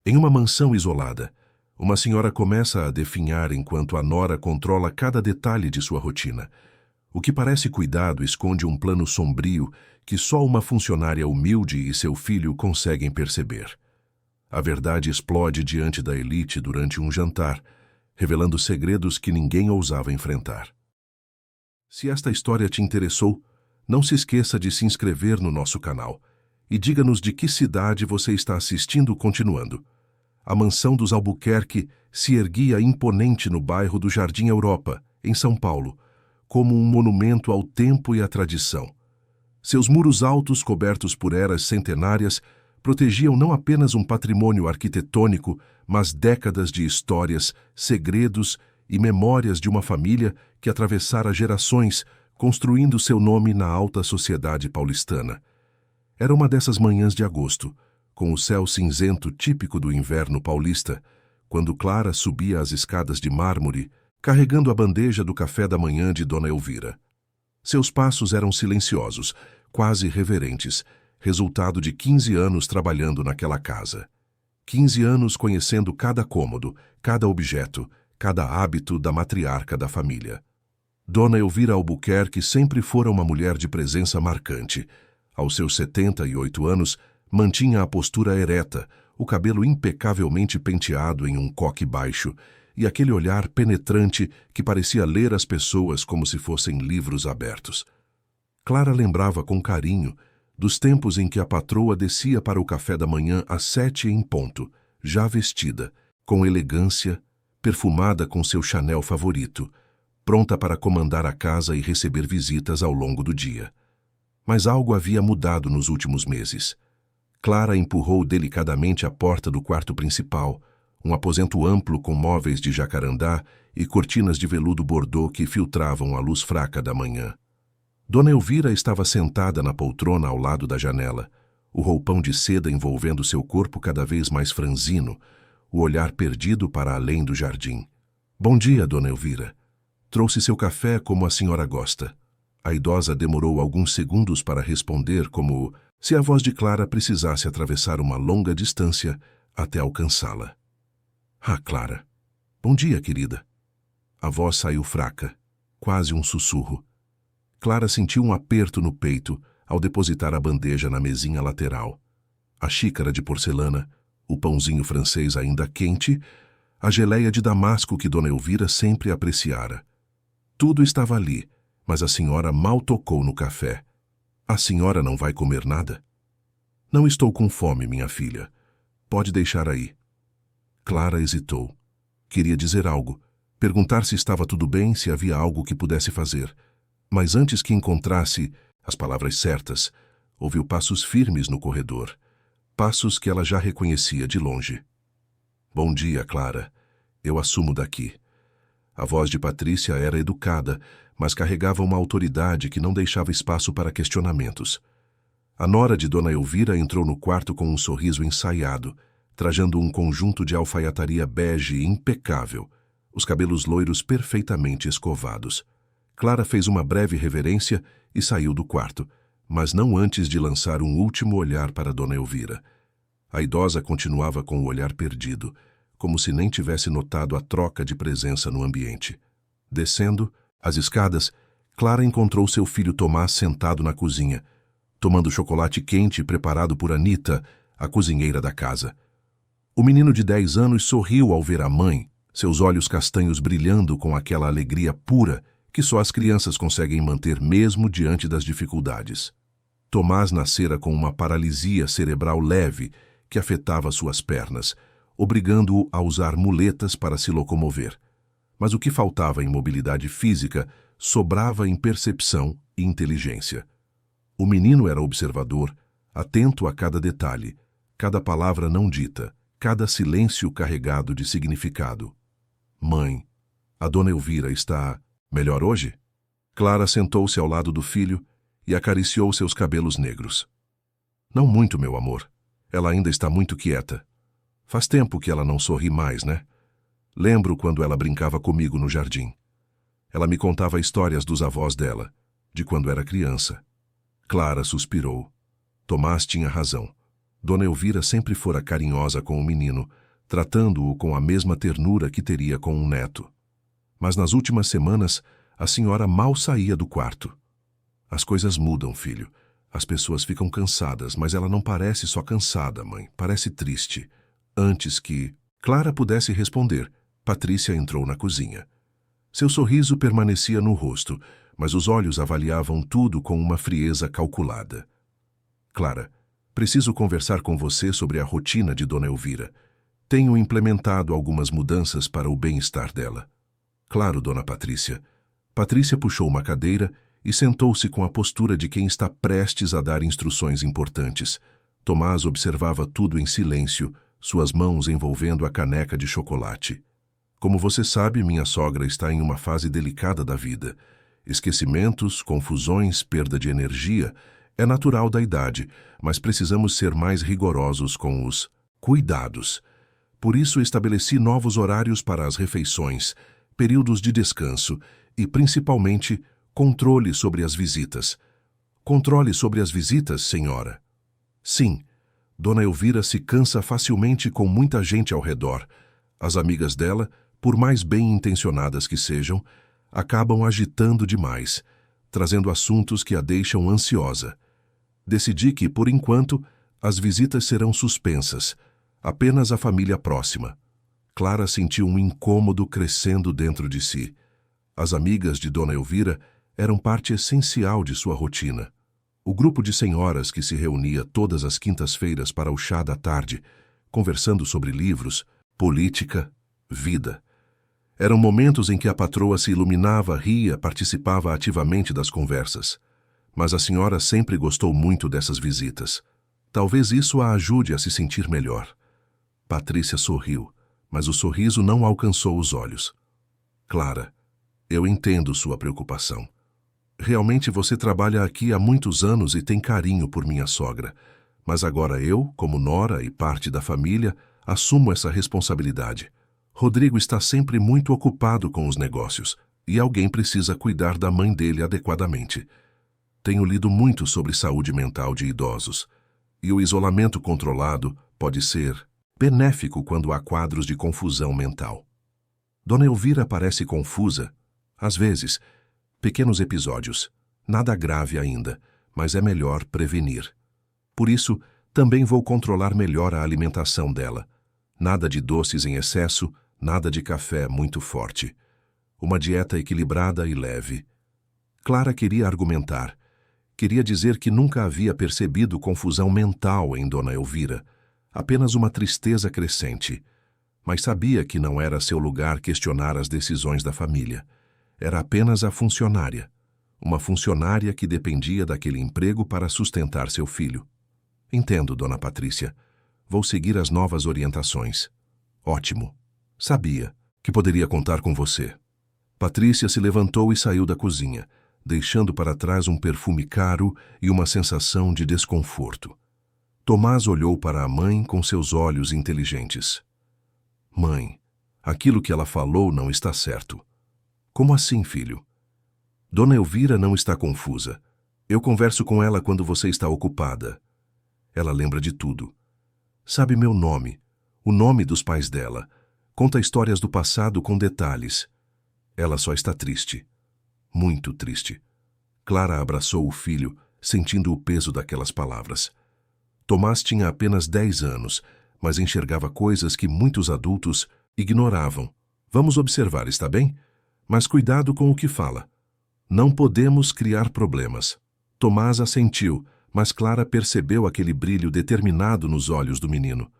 Em uma mansão isolada, uma senhora começa a definhar enquanto a nora controla cada detalhe de sua rotina. O que parece cuidado esconde um plano sombrio que só uma funcionária humilde e seu filho conseguem perceber. A verdade explode diante da elite durante um jantar, revelando segredos que ninguém ousava enfrentar. Se esta história te interessou, não se esqueça de se inscrever no nosso canal e diga-nos de que cidade você está assistindo continuando. A mansão dos Albuquerque se erguia imponente no bairro do Jardim Europa, em São Paulo, como um monumento ao tempo e à tradição. Seus muros altos, cobertos por eras centenárias, protegiam não apenas um patrimônio arquitetônico, mas décadas de histórias, segredos e memórias de uma família que atravessara gerações, construindo seu nome na alta sociedade paulistana. Era uma dessas manhãs de agosto, com o céu cinzento típico do inverno paulista, quando Clara subia as escadas de mármore, carregando a bandeja do café da manhã de Dona Elvira. Seus passos eram silenciosos, quase reverentes, resultado de 15 anos trabalhando naquela casa. 15 anos conhecendo cada cômodo, cada objeto, cada hábito da matriarca da família. Dona Elvira Albuquerque sempre fora uma mulher de presença marcante. Aos seus 78 anos, mantinha a postura ereta, o cabelo impecavelmente penteado em um coque baixo e aquele olhar penetrante que parecia ler as pessoas como se fossem livros abertos. Clara lembrava com carinho dos tempos em que a patroa descia para o café da manhã às 7 em ponto, já vestida, com elegância, perfumada com seu Chanel favorito, pronta para comandar a casa e receber visitas ao longo do dia. Mas algo havia mudado nos últimos meses. Clara empurrou delicadamente a porta do quarto principal, um aposento amplo com móveis de jacarandá e cortinas de veludo bordô que filtravam a luz fraca da manhã. Dona Elvira estava sentada na poltrona ao lado da janela, o roupão de seda envolvendo seu corpo cada vez mais franzino, o olhar perdido para além do jardim. "Bom dia, Dona Elvira. Trouxe seu café como a senhora gosta." A idosa demorou alguns segundos para responder, como se a voz de Clara precisasse atravessar uma longa distância até alcançá-la. "Ah, Clara. Bom dia, querida." A voz saiu fraca, quase um sussurro. Clara sentiu um aperto no peito ao depositar a bandeja na mesinha lateral. A xícara de porcelana, o pãozinho francês ainda quente, a geleia de damasco que Dona Elvira sempre apreciara. Tudo estava ali, mas a senhora mal tocou no café. "A senhora não vai comer nada?" "Não estou com fome, minha filha. Pode deixar aí." Clara hesitou. Queria dizer algo, perguntar se estava tudo bem, se havia algo que pudesse fazer. Mas antes que encontrasse as palavras certas, ouviu passos firmes no corredor, passos que ela já reconhecia de longe. "Bom dia, Clara. Eu assumo daqui." A voz de Patrícia era educada, mas carregava uma autoridade que não deixava espaço para questionamentos. A nora de Dona Elvira entrou no quarto com um sorriso ensaiado, trajando um conjunto de alfaiataria bege impecável, os cabelos loiros perfeitamente escovados. Clara fez uma breve reverência e saiu do quarto, mas não antes de lançar um último olhar para Dona Elvira. A idosa continuava com o olhar perdido, como se nem tivesse notado a troca de presença no ambiente. Descendo as escadas, Clara encontrou seu filho Tomás sentado na cozinha, tomando chocolate quente preparado por Anita, a cozinheira da casa. O menino de 10 anos sorriu ao ver a mãe, seus olhos castanhos brilhando com aquela alegria pura que só as crianças conseguem manter mesmo diante das dificuldades. Tomás nascera com uma paralisia cerebral leve que afetava suas pernas, obrigando-o a usar muletas para se locomover. Mas o que faltava em mobilidade física sobrava em percepção e inteligência. O menino era observador, atento a cada detalhe, cada palavra não dita, cada silêncio carregado de significado. "Mãe, a Dona Elvira está melhor hoje?" Clara sentou-se ao lado do filho e acariciou seus cabelos negros. "Não muito, meu amor. Ela ainda está muito quieta. Faz tempo que ela não sorri mais, né? Lembro quando ela brincava comigo no jardim. Ela me contava histórias dos avós dela, de quando era criança." Clara suspirou. Tomás tinha razão. Dona Elvira sempre fora carinhosa com o menino, tratando-o com a mesma ternura que teria com um neto. Mas nas últimas semanas, a senhora mal saía do quarto. As coisas mudam, filho. As pessoas ficam cansadas, mas ela não parece só cansada, mãe. Parece triste. Antes que Clara pudesse responder, Patrícia entrou na cozinha. Seu sorriso permanecia no rosto, mas os olhos avaliavam tudo com uma frieza calculada. Clara, preciso conversar com você sobre a rotina de Dona Elvira. Tenho implementado algumas mudanças para o bem-estar dela. Claro, Dona Patrícia. Patrícia puxou uma cadeira e sentou-se com a postura de quem está prestes a dar instruções importantes. Tomás observava tudo em silêncio, suas mãos envolvendo a caneca de chocolate. Como você sabe, minha sogra está em uma fase delicada da vida. Esquecimentos, confusões, perda de energia. É natural da idade, mas precisamos ser mais rigorosos com os cuidados. Por isso estabeleci novos horários para as refeições, períodos de descanso e, principalmente, controle sobre as visitas. Controle sobre as visitas, senhora? Sim. Dona Elvira se cansa facilmente com muita gente ao redor. As amigas dela, por mais bem-intencionadas que sejam, acabam agitando demais, trazendo assuntos que a deixam ansiosa. Decidi que, por enquanto, as visitas serão suspensas, apenas a família próxima. Clara sentiu um incômodo crescendo dentro de si. As amigas de Dona Elvira eram parte essencial de sua rotina. O grupo de senhoras que se reunia todas as quintas-feiras para o chá da tarde, conversando sobre livros, política, vida. Eram momentos em que a patroa se iluminava, ria, participava ativamente das conversas. Mas a senhora sempre gostou muito dessas visitas. Talvez isso a ajude a se sentir melhor. Patrícia sorriu, mas o sorriso não alcançou os olhos. Clara, eu entendo sua preocupação. Realmente você trabalha aqui há muitos anos e tem carinho por minha sogra. Mas agora eu, como nora e parte da família, assumo essa responsabilidade. Rodrigo está sempre muito ocupado com os negócios e alguém precisa cuidar da mãe dele adequadamente. Tenho lido muito sobre saúde mental de idosos e o isolamento controlado pode ser benéfico quando há quadros de confusão mental. Dona Elvira parece confusa, às vezes, pequenos episódios, nada grave ainda, mas é melhor prevenir. Por isso, também vou controlar melhor a alimentação dela. Nada de doces em excesso, nada de café muito forte. Uma dieta equilibrada e leve. Clara queria argumentar. Queria dizer que nunca havia percebido confusão mental em Dona Elvira, apenas uma tristeza crescente. Mas sabia que não era seu lugar questionar as decisões da família. Era apenas a funcionária. Uma funcionária que dependia daquele emprego para sustentar seu filho. Entendo, Dona Patrícia. Vou seguir as novas orientações. Ótimo. Sabia que poderia contar com você. Patrícia se levantou e saiu da cozinha, deixando para trás um perfume caro e uma sensação de desconforto. Tomás olhou para a mãe com seus olhos inteligentes. Mãe, aquilo que ela falou não está certo. Como assim, filho? Dona Elvira não está confusa. Eu converso com ela quando você está ocupada. Ela lembra de tudo. Sabe meu nome, o nome dos pais dela. Conta histórias do passado com detalhes. Ela só está triste. Muito triste. Clara abraçou o filho, sentindo o peso daquelas palavras. Tomás tinha apenas 10 anos, mas enxergava coisas que muitos adultos ignoravam. Vamos observar, está bem? Mas cuidado com o que fala. Não podemos criar problemas. Tomás assentiu, mas Clara percebeu aquele brilho determinado nos olhos do menino.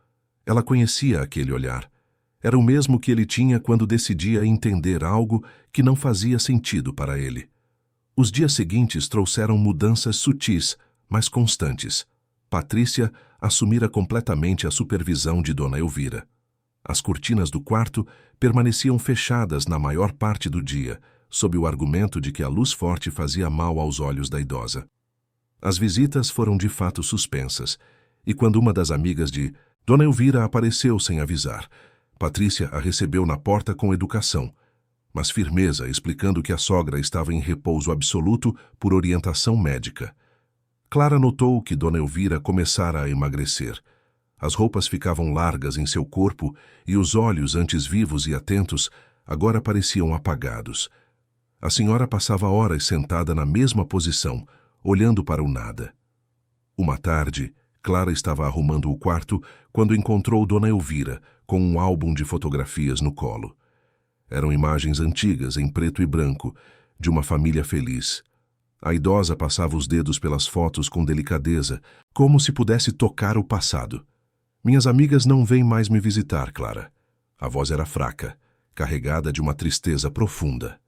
Ela conhecia aquele olhar. Era o mesmo que ele tinha quando decidia entender algo que não fazia sentido para ele. Os dias seguintes trouxeram mudanças sutis, mas constantes. Patrícia assumira completamente a supervisão de Dona Elvira. As cortinas do quarto permaneciam fechadas na maior parte do dia, sob o argumento de que a luz forte fazia mal aos olhos da idosa. As visitas foram de fato suspensas, e quando uma das amigas de Dona Elvira apareceu sem avisar, Patrícia a recebeu na porta com educação, mas firmeza, explicando que a sogra estava em repouso absoluto por orientação médica. Clara notou que Dona Elvira começara a emagrecer, As roupas ficavam largas em seu corpo e os olhos, antes vivos e atentos, agora pareciam apagados. A senhora passava horas sentada na mesma posição, olhando para o nada. Uma tarde, Clara estava arrumando o quarto quando encontrou Dona Elvira com um álbum de fotografias no colo. Eram imagens antigas, em preto e branco, de uma família feliz. A idosa passava os dedos pelas fotos com delicadeza, como se pudesse tocar o passado. Minhas amigas não vêm mais me visitar, Clara. A voz era fraca, carregada de uma tristeza profunda.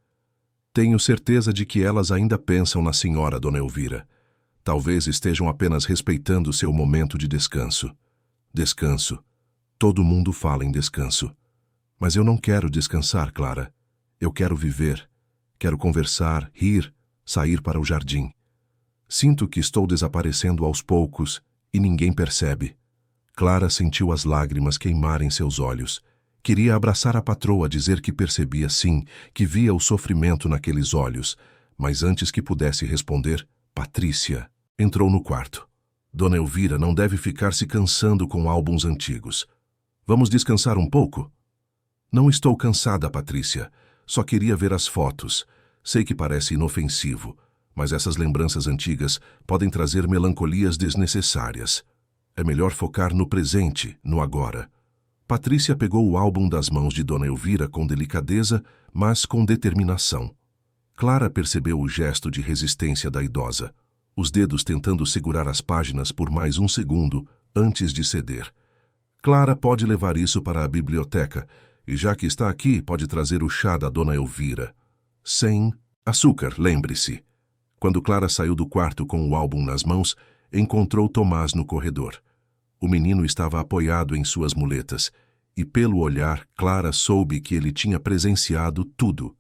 Tenho certeza de que elas ainda pensam na senhora, Dona Elvira. Talvez estejam apenas respeitando seu momento de descanso. Descanso. Todo mundo fala em descanso. Mas eu não quero descansar, Clara. Eu quero viver. Quero conversar, rir, sair para o jardim. Sinto que estou desaparecendo aos poucos e ninguém percebe. Clara sentiu as lágrimas queimarem seus olhos. Queria abraçar a patroa, dizer que percebia sim, que via o sofrimento naqueles olhos, mas antes que pudesse responder, Patrícia entrou no quarto. Dona Elvira não deve ficar se cansando com álbuns antigos. Vamos descansar um pouco? Não estou cansada, Patrícia. Só queria ver as fotos. Sei que parece inofensivo, mas essas lembranças antigas podem trazer melancolias desnecessárias. É melhor focar no presente, no agora. Patrícia pegou o álbum das mãos de Dona Elvira com delicadeza, mas com determinação. Clara percebeu o gesto de resistência da idosa, os dedos tentando segurar as páginas por mais um segundo antes de ceder. Clara pode levar isso para a biblioteca, e já que está aqui, pode trazer o chá da Dona Elvira. Sem açúcar, lembre-se. Quando Clara saiu do quarto com o álbum nas mãos, encontrou Tomás no corredor. O menino estava apoiado em suas muletas, e pelo olhar, Clara soube que ele tinha presenciado tudo.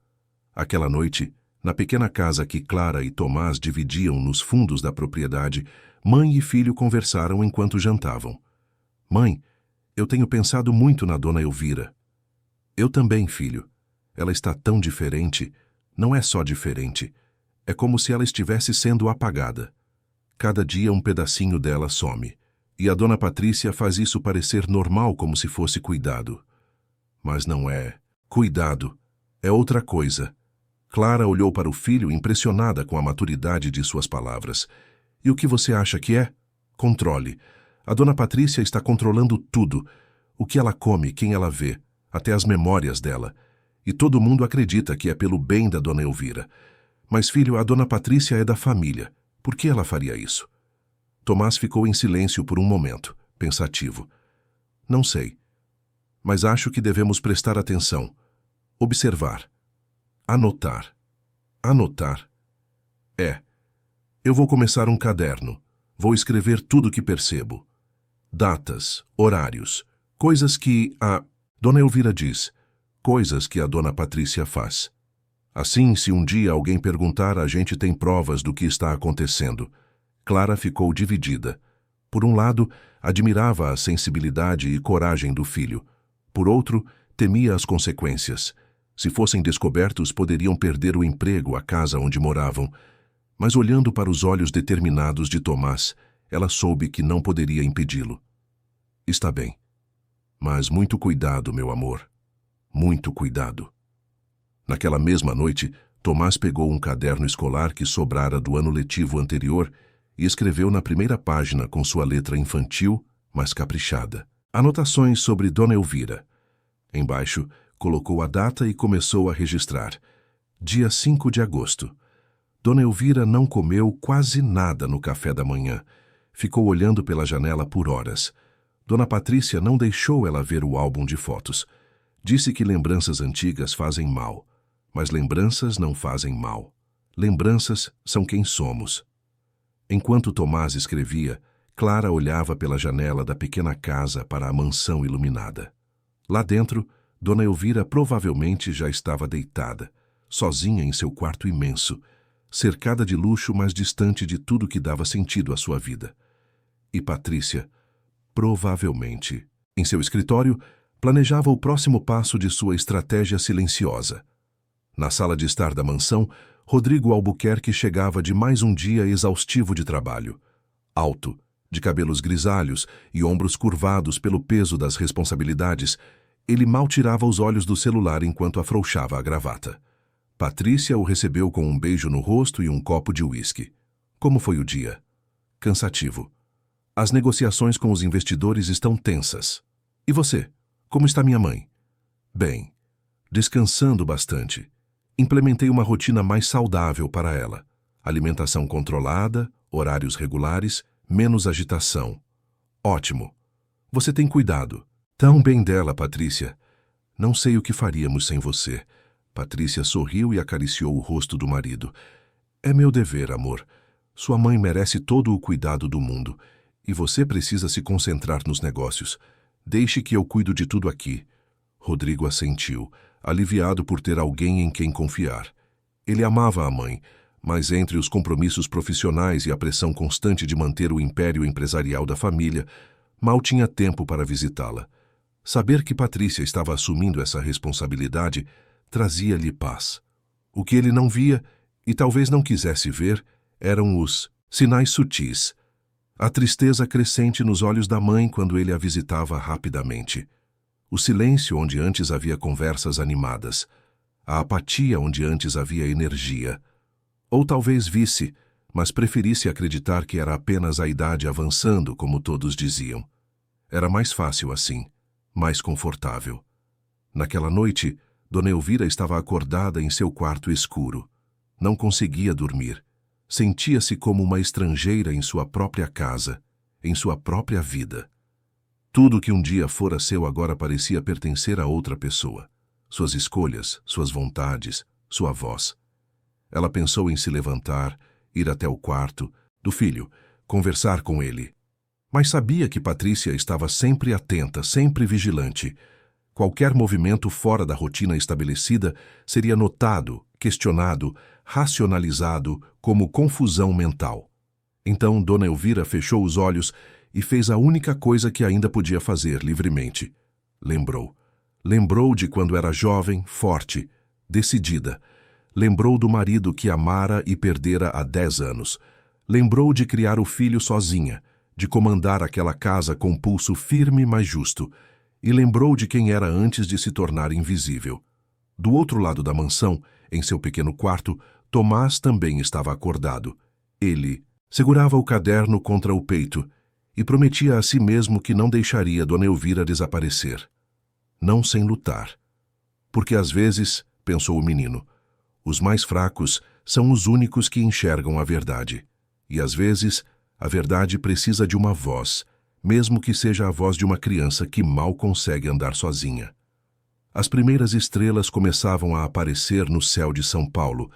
Aquela noite, na pequena casa que Clara e Tomás dividiam nos fundos da propriedade, mãe e filho conversaram enquanto jantavam. Mãe, eu tenho pensado muito na Dona Elvira. Eu também, filho. Ela está tão diferente. Não é só diferente. É como se ela estivesse sendo apagada. Cada dia um pedacinho dela some. E a Dona Patrícia faz isso parecer normal, como se fosse cuidado. Mas não é. Cuidado. É outra coisa. Clara olhou para o filho impressionada com a maturidade de suas palavras. E o que você acha que é? Controle. A Dona Patrícia está controlando tudo. O que ela come, quem ela vê, até as memórias dela. E todo mundo acredita que é pelo bem da Dona Elvira. Mas, filho, a Dona Patrícia é da família. Por que ela faria isso? Tomás ficou em silêncio por um momento, pensativo. Não sei, mas acho que devemos prestar atenção, observar, anotar. Anotar? Eu vou começar um caderno. Vou escrever tudo o que percebo. Datas, horários, coisas que a Dona Elvira diz, coisas que a Dona Patrícia faz. Assim, se um dia alguém perguntar, a gente tem provas do que está acontecendo. Clara ficou dividida. Por um lado, admirava a sensibilidade e coragem do filho. Por outro, temia as consequências. Se fossem descobertos, poderiam perder o emprego, a casa onde moravam. Mas olhando para os olhos determinados de Tomás, ela soube que não poderia impedi-lo. Está bem. Mas muito cuidado, meu amor. Muito cuidado. Naquela mesma noite, Tomás pegou um caderno escolar que sobrara do ano letivo anterior e escreveu na primeira página com sua letra infantil, mas caprichada, anotações sobre Dona Elvira. Embaixo, colocou a data e começou a registrar. Dia 5 de agosto. Dona Elvira não comeu quase nada no café da manhã. Ficou olhando pela janela por horas. Dona Patrícia não deixou ela ver o álbum de fotos. Disse que lembranças antigas fazem mal, mas lembranças não fazem mal. Lembranças são quem somos. Enquanto Tomás escrevia, Clara olhava pela janela da pequena casa para a mansão iluminada. Lá dentro, Dona Elvira provavelmente já estava deitada, sozinha em seu quarto imenso, cercada de luxo, mas distante de tudo que dava sentido à sua vida. E Patrícia, provavelmente, em seu escritório, planejava o próximo passo de sua estratégia silenciosa. Na sala de estar da mansão, Rodrigo Albuquerque chegava de mais um dia exaustivo de trabalho. Alto, De cabelos grisalhos e ombros curvados pelo peso das responsabilidades, ele mal tirava os olhos do celular enquanto afrouxava a gravata. Patrícia o recebeu com um beijo no rosto e um copo de uísque. Como foi o dia? Cansativo. As negociações com os investidores estão tensas. E você? Como está minha mãe? Bem. Descansando bastante. Implementei uma rotina mais saudável para ela. Alimentação controlada, horários regulares, menos agitação. Ótimo. Você tem cuidado. Tão bem dela, Patrícia. Não sei o que faríamos sem você. Patrícia sorriu e acariciou o rosto do marido. É meu dever, amor. Sua mãe merece todo o cuidado do mundo. E você precisa se concentrar nos negócios. Deixe que eu cuido de tudo aqui. Rodrigo assentiu, aliviado por ter alguém em quem confiar. Ele amava a mãe, mas entre os compromissos profissionais e a pressão constante de manter o império empresarial da família, mal tinha tempo para visitá-la. Saber que Patrícia estava assumindo essa responsabilidade trazia-lhe paz. O que ele não via, e talvez não quisesse ver, eram os sinais sutis. A tristeza crescente nos olhos da mãe quando ele a visitava rapidamente. O silêncio onde antes havia conversas animadas. A apatia onde antes havia energia. Ou talvez visse, mas preferisse acreditar que era apenas a idade avançando, como todos diziam. Era mais fácil assim, mais confortável. Naquela noite, Dona Elvira estava acordada em seu quarto escuro. Não conseguia dormir. Sentia-se como uma estrangeira em sua própria casa, em sua própria vida. Tudo que um dia fora seu agora parecia pertencer a outra pessoa. Suas escolhas, suas vontades, sua voz. Ela pensou em se levantar, ir até o quarto do filho, conversar com ele. Mas sabia que Patrícia estava sempre atenta, sempre vigilante. Qualquer movimento fora da rotina estabelecida seria notado, questionado, racionalizado como confusão mental. Então Dona Elvira fechou os olhos e fez a única coisa que ainda podia fazer livremente. Lembrou. Lembrou de quando era jovem, forte, decidida. Lembrou do marido que amara e perdera há 10 anos. Lembrou de criar o filho sozinha, de comandar aquela casa com pulso firme mas justo. E lembrou de quem era antes de se tornar invisível. Do outro lado da mansão, em seu pequeno quarto, Tomás também estava acordado. Ele segurava o caderno contra o peito e prometia a si mesmo que não deixaria Dona Elvira desaparecer. Não sem lutar. Porque às vezes, pensou o menino, os mais fracos são os únicos que enxergam a verdade. E às vezes, a verdade precisa de uma voz, mesmo que seja a voz de uma criança que mal consegue andar sozinha. As primeiras estrelas começavam a aparecer no céu de São Paulo,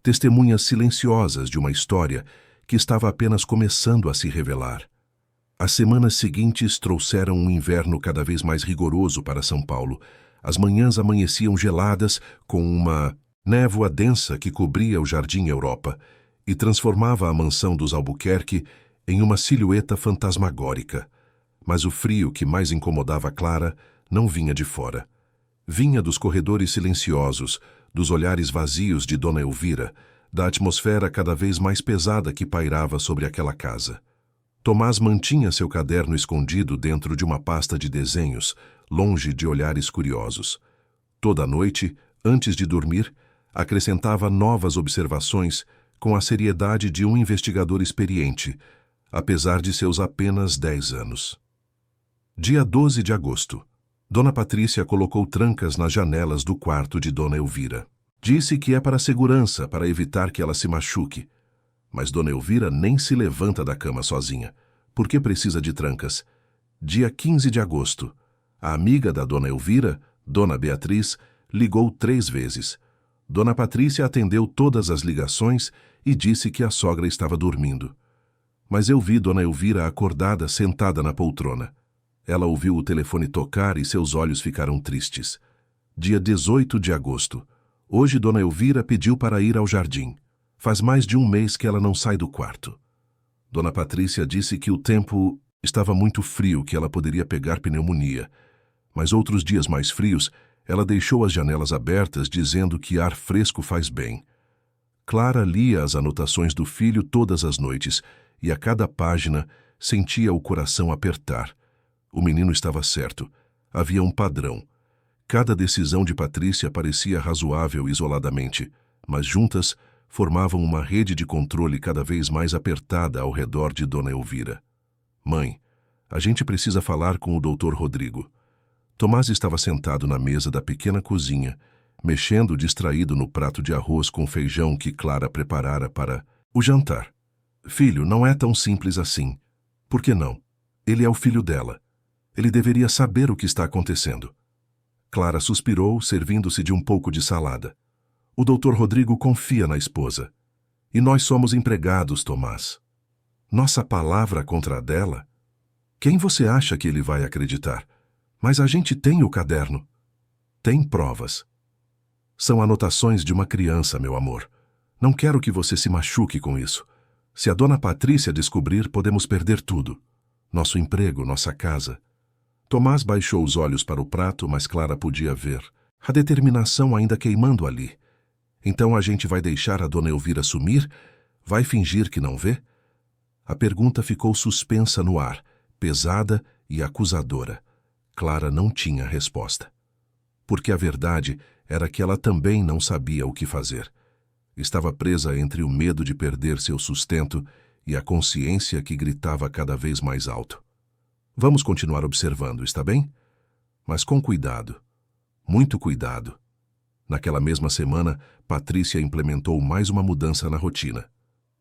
testemunhas silenciosas de uma história que estava apenas começando a se revelar. As semanas seguintes trouxeram um inverno cada vez mais rigoroso para São Paulo. As manhãs amanheciam geladas, com uma névoa densa que cobria o Jardim Europa e transformava a mansão dos Albuquerque em uma silhueta fantasmagórica. Mas o frio que mais incomodava Clara não vinha de fora. Vinha dos corredores silenciosos, dos olhares vazios de Dona Elvira, da atmosfera cada vez mais pesada que pairava sobre aquela casa. Tomás mantinha seu caderno escondido dentro de uma pasta de desenhos, longe de olhares curiosos. Toda noite, antes de dormir, acrescentava novas observações com a seriedade de um investigador experiente, apesar de seus apenas 10 anos. Dia 12 de agosto. Dona Patrícia colocou trancas nas janelas do quarto de Dona Elvira. Disse que é para segurança, para evitar que ela se machuque. Mas Dona Elvira nem se levanta da cama sozinha. Por que precisa de trancas? Dia 15 de agosto. A amiga da Dona Elvira, Dona Beatriz, ligou 3 vezes. Dona Patrícia atendeu todas as ligações e disse que a sogra estava dormindo. Mas eu vi Dona Elvira acordada, sentada na poltrona. Ela ouviu o telefone tocar e seus olhos ficaram tristes. Dia 18 de agosto. Hoje Dona Elvira pediu para ir ao jardim. Faz mais de 1 mês que ela não sai do quarto. Dona Patrícia disse que o tempo estava muito frio, que ela poderia pegar pneumonia. Mas outros dias mais frios, ela deixou as janelas abertas, dizendo que ar fresco faz bem. Clara lia as anotações do filho todas as noites, e a cada página Sentia o coração apertar. O menino estava certo. Havia um padrão. Cada decisão de Patrícia parecia razoável isoladamente, mas juntas formavam uma rede de controle cada vez mais apertada ao redor de Dona Elvira. Mãe, a gente precisa falar com o Dr. Rodrigo. Tomás estava sentado na mesa da pequena cozinha, mexendo distraído no prato de arroz com feijão que Clara preparara para o jantar. Filho, não é tão simples assim. Por que não? Ele é o filho dela. Ele deveria saber o que está acontecendo. Clara suspirou, servindo-se de um pouco de salada. O Dr. Rodrigo confia na esposa. E nós somos empregados, Tomás. Nossa palavra contra a dela? Quem você acha que ele vai acreditar? Mas a gente tem o caderno. Tem provas. São anotações de uma criança, meu amor. Não quero que você se machuque com isso. Se a dona Patrícia descobrir, podemos perder tudo. Nosso emprego, nossa casa. Tomás baixou os olhos para o prato, mas Clara podia ver a determinação ainda queimando ali. Então a gente vai deixar a dona Elvira sumir? Vai fingir que não vê? A pergunta ficou suspensa no ar, pesada e acusadora. Clara não tinha resposta. Porque a verdade era que ela também não sabia o que fazer. Estava presa entre o medo de perder seu sustento e a consciência que gritava cada vez mais alto. Vamos continuar observando, está bem? Mas com cuidado. Muito cuidado. Naquela mesma semana, Patrícia implementou mais uma mudança na rotina.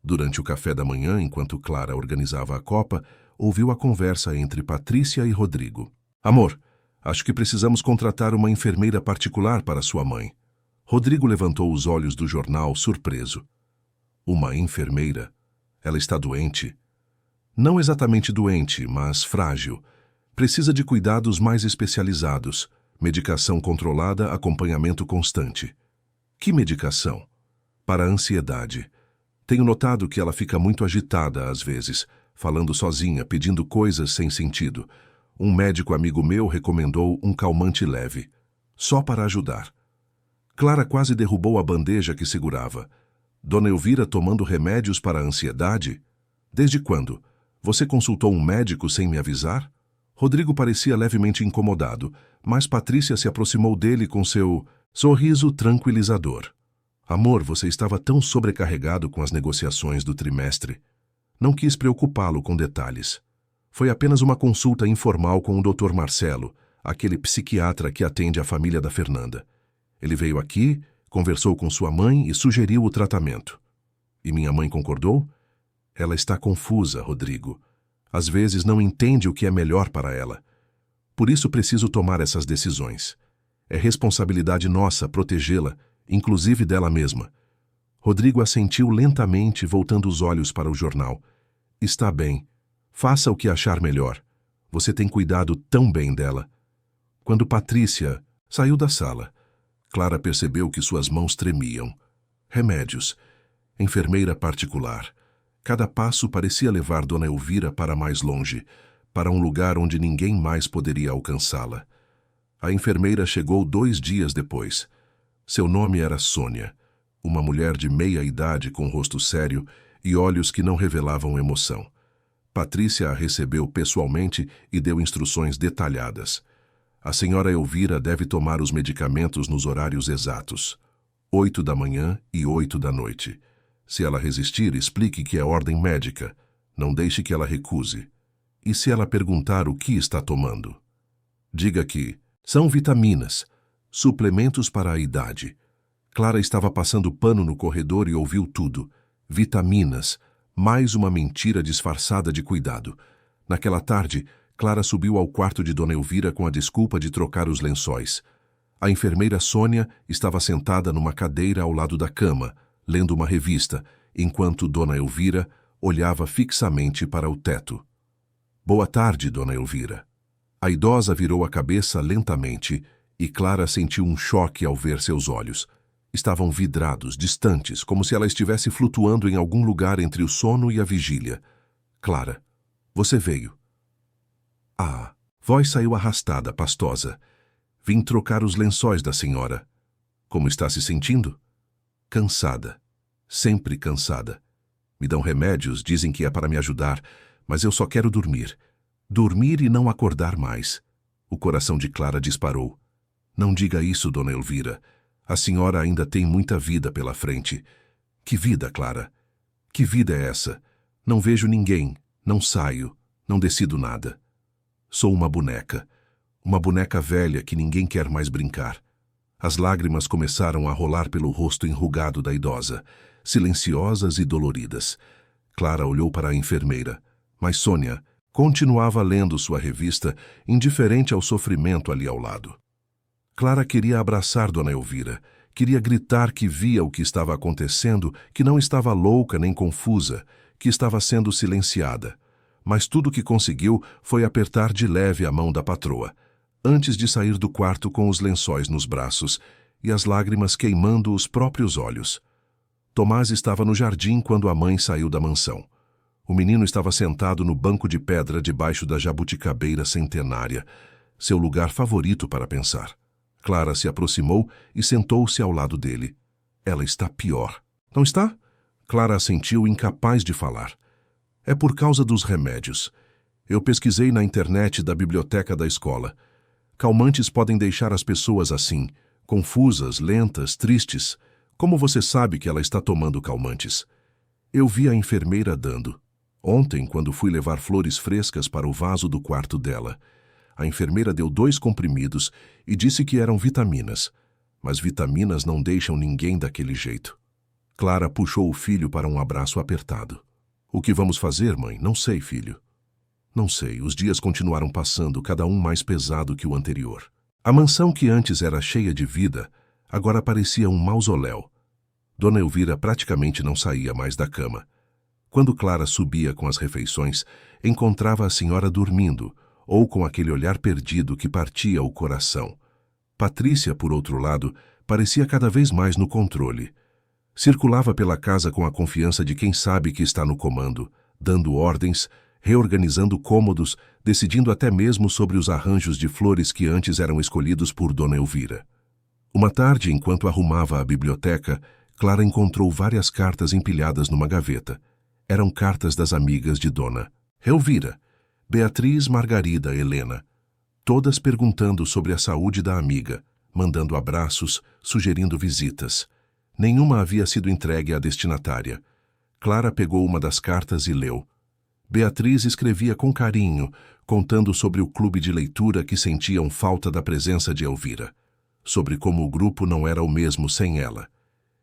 Durante o café da manhã, enquanto Clara organizava a copa, ouviu a conversa entre Patrícia e Rodrigo. Amor, acho que precisamos contratar uma enfermeira particular para sua mãe. Rodrigo levantou os olhos do jornal, surpreso. Uma enfermeira? Ela está doente? Não exatamente doente, mas frágil. Precisa de cuidados mais especializados, medicação controlada, acompanhamento constante. Que medicação? Para a ansiedade. Tenho notado que ela fica muito agitada às vezes, falando sozinha, pedindo coisas sem sentido. Um médico amigo meu recomendou um calmante leve, só para ajudar. Clara quase derrubou a bandeja que segurava. Dona Elvira tomando remédios para a ansiedade? Desde quando? Você consultou um médico sem me avisar? Rodrigo parecia levemente incomodado, mas Patrícia se aproximou dele com seu sorriso tranquilizador. Amor, você estava tão sobrecarregado com as negociações do trimestre. Não quis preocupá-lo com detalhes. Foi apenas uma consulta informal com o Dr. Marcelo, aquele psiquiatra que atende a família da Fernanda. Ele veio aqui, conversou com sua mãe e sugeriu o tratamento. E minha mãe concordou? Ela está confusa, Rodrigo. Às vezes não entende o que é melhor para ela. Por isso preciso tomar essas decisões. É responsabilidade nossa protegê-la, inclusive dela mesma. Rodrigo assentiu lentamente, voltando os olhos para o jornal. Está bem. Faça o que achar melhor. Você tem cuidado tão bem dela. Quando Patrícia saiu da sala, Clara percebeu que suas mãos tremiam. Remédios. Enfermeira particular. Cada passo parecia levar Dona Elvira para mais longe, para um lugar onde ninguém mais poderia alcançá-la. A enfermeira chegou 2 dias depois. Seu nome era Sônia, uma mulher de meia idade com rosto sério e olhos que não revelavam emoção. Patrícia a recebeu pessoalmente e deu instruções detalhadas. A senhora Elvira deve tomar os medicamentos nos horários exatos, 8 da manhã e 8 da noite. Se ela resistir, explique que é ordem médica. Não deixe que ela recuse. E se ela perguntar o que está tomando? Diga que são vitaminas, suplementos para a idade. Clara estava passando pano no corredor e ouviu tudo. Vitaminas, mais uma mentira disfarçada de cuidado. Naquela tarde, Clara subiu ao quarto de Dona Elvira com a desculpa de trocar os lençóis. A enfermeira Sônia estava sentada numa cadeira ao lado da cama, lendo uma revista, enquanto Dona Elvira olhava fixamente para o teto. Boa tarde, Dona Elvira. A idosa virou a cabeça lentamente e Clara sentiu um choque ao ver seus olhos. Estavam vidrados, distantes, como se ela estivesse flutuando em algum lugar entre o sono e a vigília. Clara, você veio. Ah, voz saiu arrastada, pastosa. Vim trocar os lençóis da senhora. Como está se sentindo? Cansada. Sempre cansada. Me dão remédios, dizem que é para me ajudar, mas eu só quero dormir. Dormir e não acordar mais. O coração de Clara disparou. Não diga isso, dona Elvira. A senhora ainda tem muita vida pela frente. Que vida, Clara? Que vida é essa? Não vejo ninguém, não saio, não decido nada. Sou uma boneca velha que ninguém quer mais brincar. As lágrimas começaram a rolar pelo rosto enrugado da idosa, silenciosas e doloridas. Clara olhou para a enfermeira, mas Sônia continuava lendo sua revista, indiferente ao sofrimento ali ao lado. Clara queria abraçar dona Elvira, queria gritar que via o que estava acontecendo, que não estava louca nem confusa, que estava sendo silenciada. Mas tudo o que conseguiu foi apertar de leve a mão da patroa, antes de sair do quarto com os lençóis nos braços e as lágrimas queimando os próprios olhos. Tomás estava no jardim quando a mãe saiu da mansão. O menino estava sentado no banco de pedra debaixo da jabuticabeira centenária, seu lugar favorito para pensar. Clara se aproximou e sentou-se ao lado dele. Ela está pior. Não está? Clara assentiu, incapaz de falar. É por causa dos remédios. Eu pesquisei na internet da biblioteca da escola. Calmantes podem deixar as pessoas assim, confusas, lentas, tristes. Como você sabe que ela está tomando calmantes? Eu vi a enfermeira dando. Ontem, quando fui levar flores frescas para o vaso do quarto dela, a enfermeira deu 2 comprimidos e disse que eram vitaminas. Mas vitaminas não deixam ninguém daquele jeito. Clara puxou o filho para um abraço apertado. O que vamos fazer, mãe? Não sei, filho. Não sei, os dias continuaram passando, cada um mais pesado que o anterior. A mansão que antes era cheia de vida, agora parecia um mausoléu. Dona Elvira praticamente não saía mais da cama. Quando Clara subia com as refeições, encontrava a senhora dormindo, ou com aquele olhar perdido que partia o coração. Patrícia, por outro lado, parecia cada vez mais no controle. Circulava pela casa com a confiança de quem sabe que está no comando, dando ordens, reorganizando cômodos, decidindo até mesmo sobre os arranjos de flores que antes eram escolhidos por Dona Elvira. Uma tarde, enquanto arrumava a biblioteca, Clara encontrou várias cartas empilhadas numa gaveta. Eram cartas das amigas de Dona Elvira, Beatriz, Margarida, Helena, todas perguntando sobre a saúde da amiga, mandando abraços, sugerindo visitas. Nenhuma havia sido entregue à destinatária. Clara pegou uma das cartas e leu. Beatriz escrevia com carinho, contando sobre o clube de leitura que sentiam falta da presença de Elvira, sobre como o grupo não era o mesmo sem ela.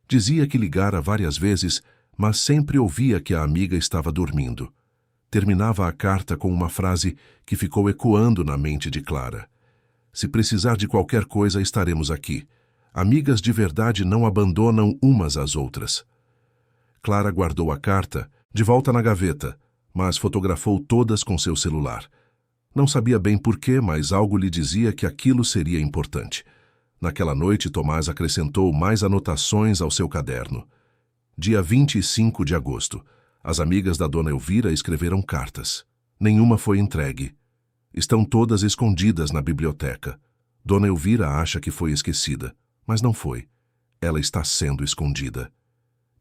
Dizia que ligara várias vezes, mas sempre ouvia que a amiga estava dormindo. Terminava a carta com uma frase que ficou ecoando na mente de Clara. Se precisar de qualquer coisa, estaremos aqui. Amigas de verdade não abandonam umas às outras. Clara guardou a carta, de volta na gaveta, mas fotografou todas com seu celular. Não sabia bem porquê, mas algo lhe dizia que aquilo seria importante. Naquela noite, Tomás acrescentou mais anotações ao seu caderno. Dia 25 de agosto. As amigas da Dona Elvira escreveram cartas. Nenhuma foi entregue. Estão todas escondidas na biblioteca. Dona Elvira acha que foi esquecida, mas não foi. Ela está sendo escondida.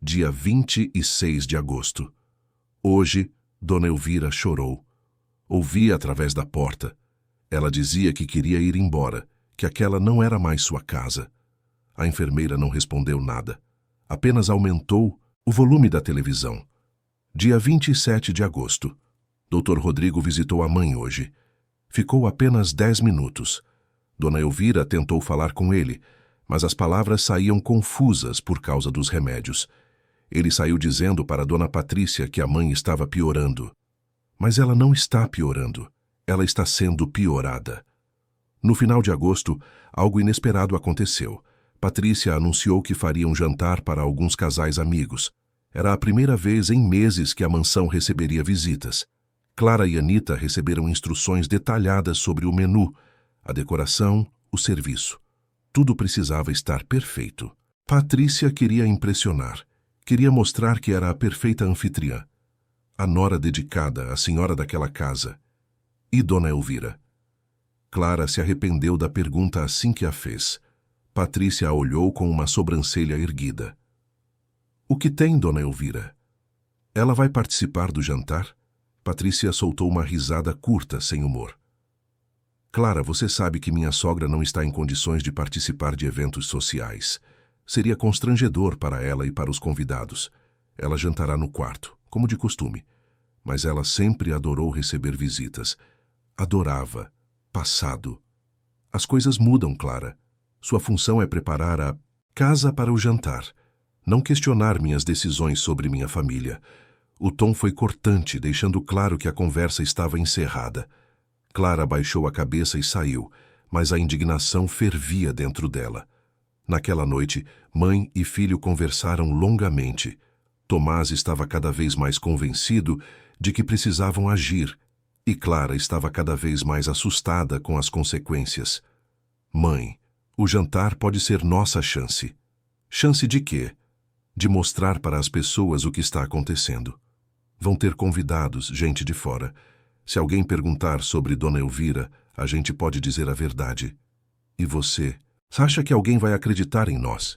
Dia 26 de agosto. Hoje, Dona Elvira chorou. Ouvi através da porta. Ela dizia que queria ir embora, que aquela não era mais sua casa. A enfermeira não respondeu nada. Apenas aumentou o volume da televisão. Dia 27 de agosto. Dr. Rodrigo visitou a mãe hoje. Ficou apenas 10 minutos. Dona Elvira tentou falar com ele, mas as palavras saíam confusas por causa dos remédios. Ele saiu dizendo para Dona Patrícia que a mãe estava piorando. Mas ela não está piorando. Ela está sendo piorada. No final de agosto, algo inesperado aconteceu. Patrícia anunciou que faria um jantar para alguns casais amigos. Era a primeira vez em meses que a mansão receberia visitas. Clara e Anita receberam instruções detalhadas sobre o menu, a decoração, o serviço. Tudo precisava estar perfeito. Patrícia queria impressionar. Queria mostrar que era a perfeita anfitriã. A nora dedicada, a senhora daquela casa. E Dona Elvira? Clara se arrependeu da pergunta assim que a fez. Patrícia a olhou com uma sobrancelha erguida. O que tem, Dona Elvira? Ela vai participar do jantar? Patrícia soltou uma risada curta, sem humor. Clara, você sabe que minha sogra não está em condições de participar de eventos sociais. Seria constrangedor para ela e para os convidados. Ela jantará no quarto, como de costume. Mas ela sempre adorou receber visitas. Adorava. Passado. As coisas mudam, Clara. Sua função é preparar a casa para o jantar. Não questionar minhas decisões sobre minha família. O tom foi cortante, deixando claro que a conversa estava encerrada. Clara baixou a cabeça e saiu, mas a indignação fervia dentro dela. Naquela noite, mãe e filho conversaram longamente. Tomás estava cada vez mais convencido de que precisavam agir, e Clara estava cada vez mais assustada com as consequências. Mãe, o jantar pode ser nossa chance. Chance de quê? De mostrar para as pessoas o que está acontecendo. Vão ter convidados, gente de fora. Se alguém perguntar sobre Dona Elvira, a gente pode dizer a verdade. E você? Acha que alguém vai acreditar em nós?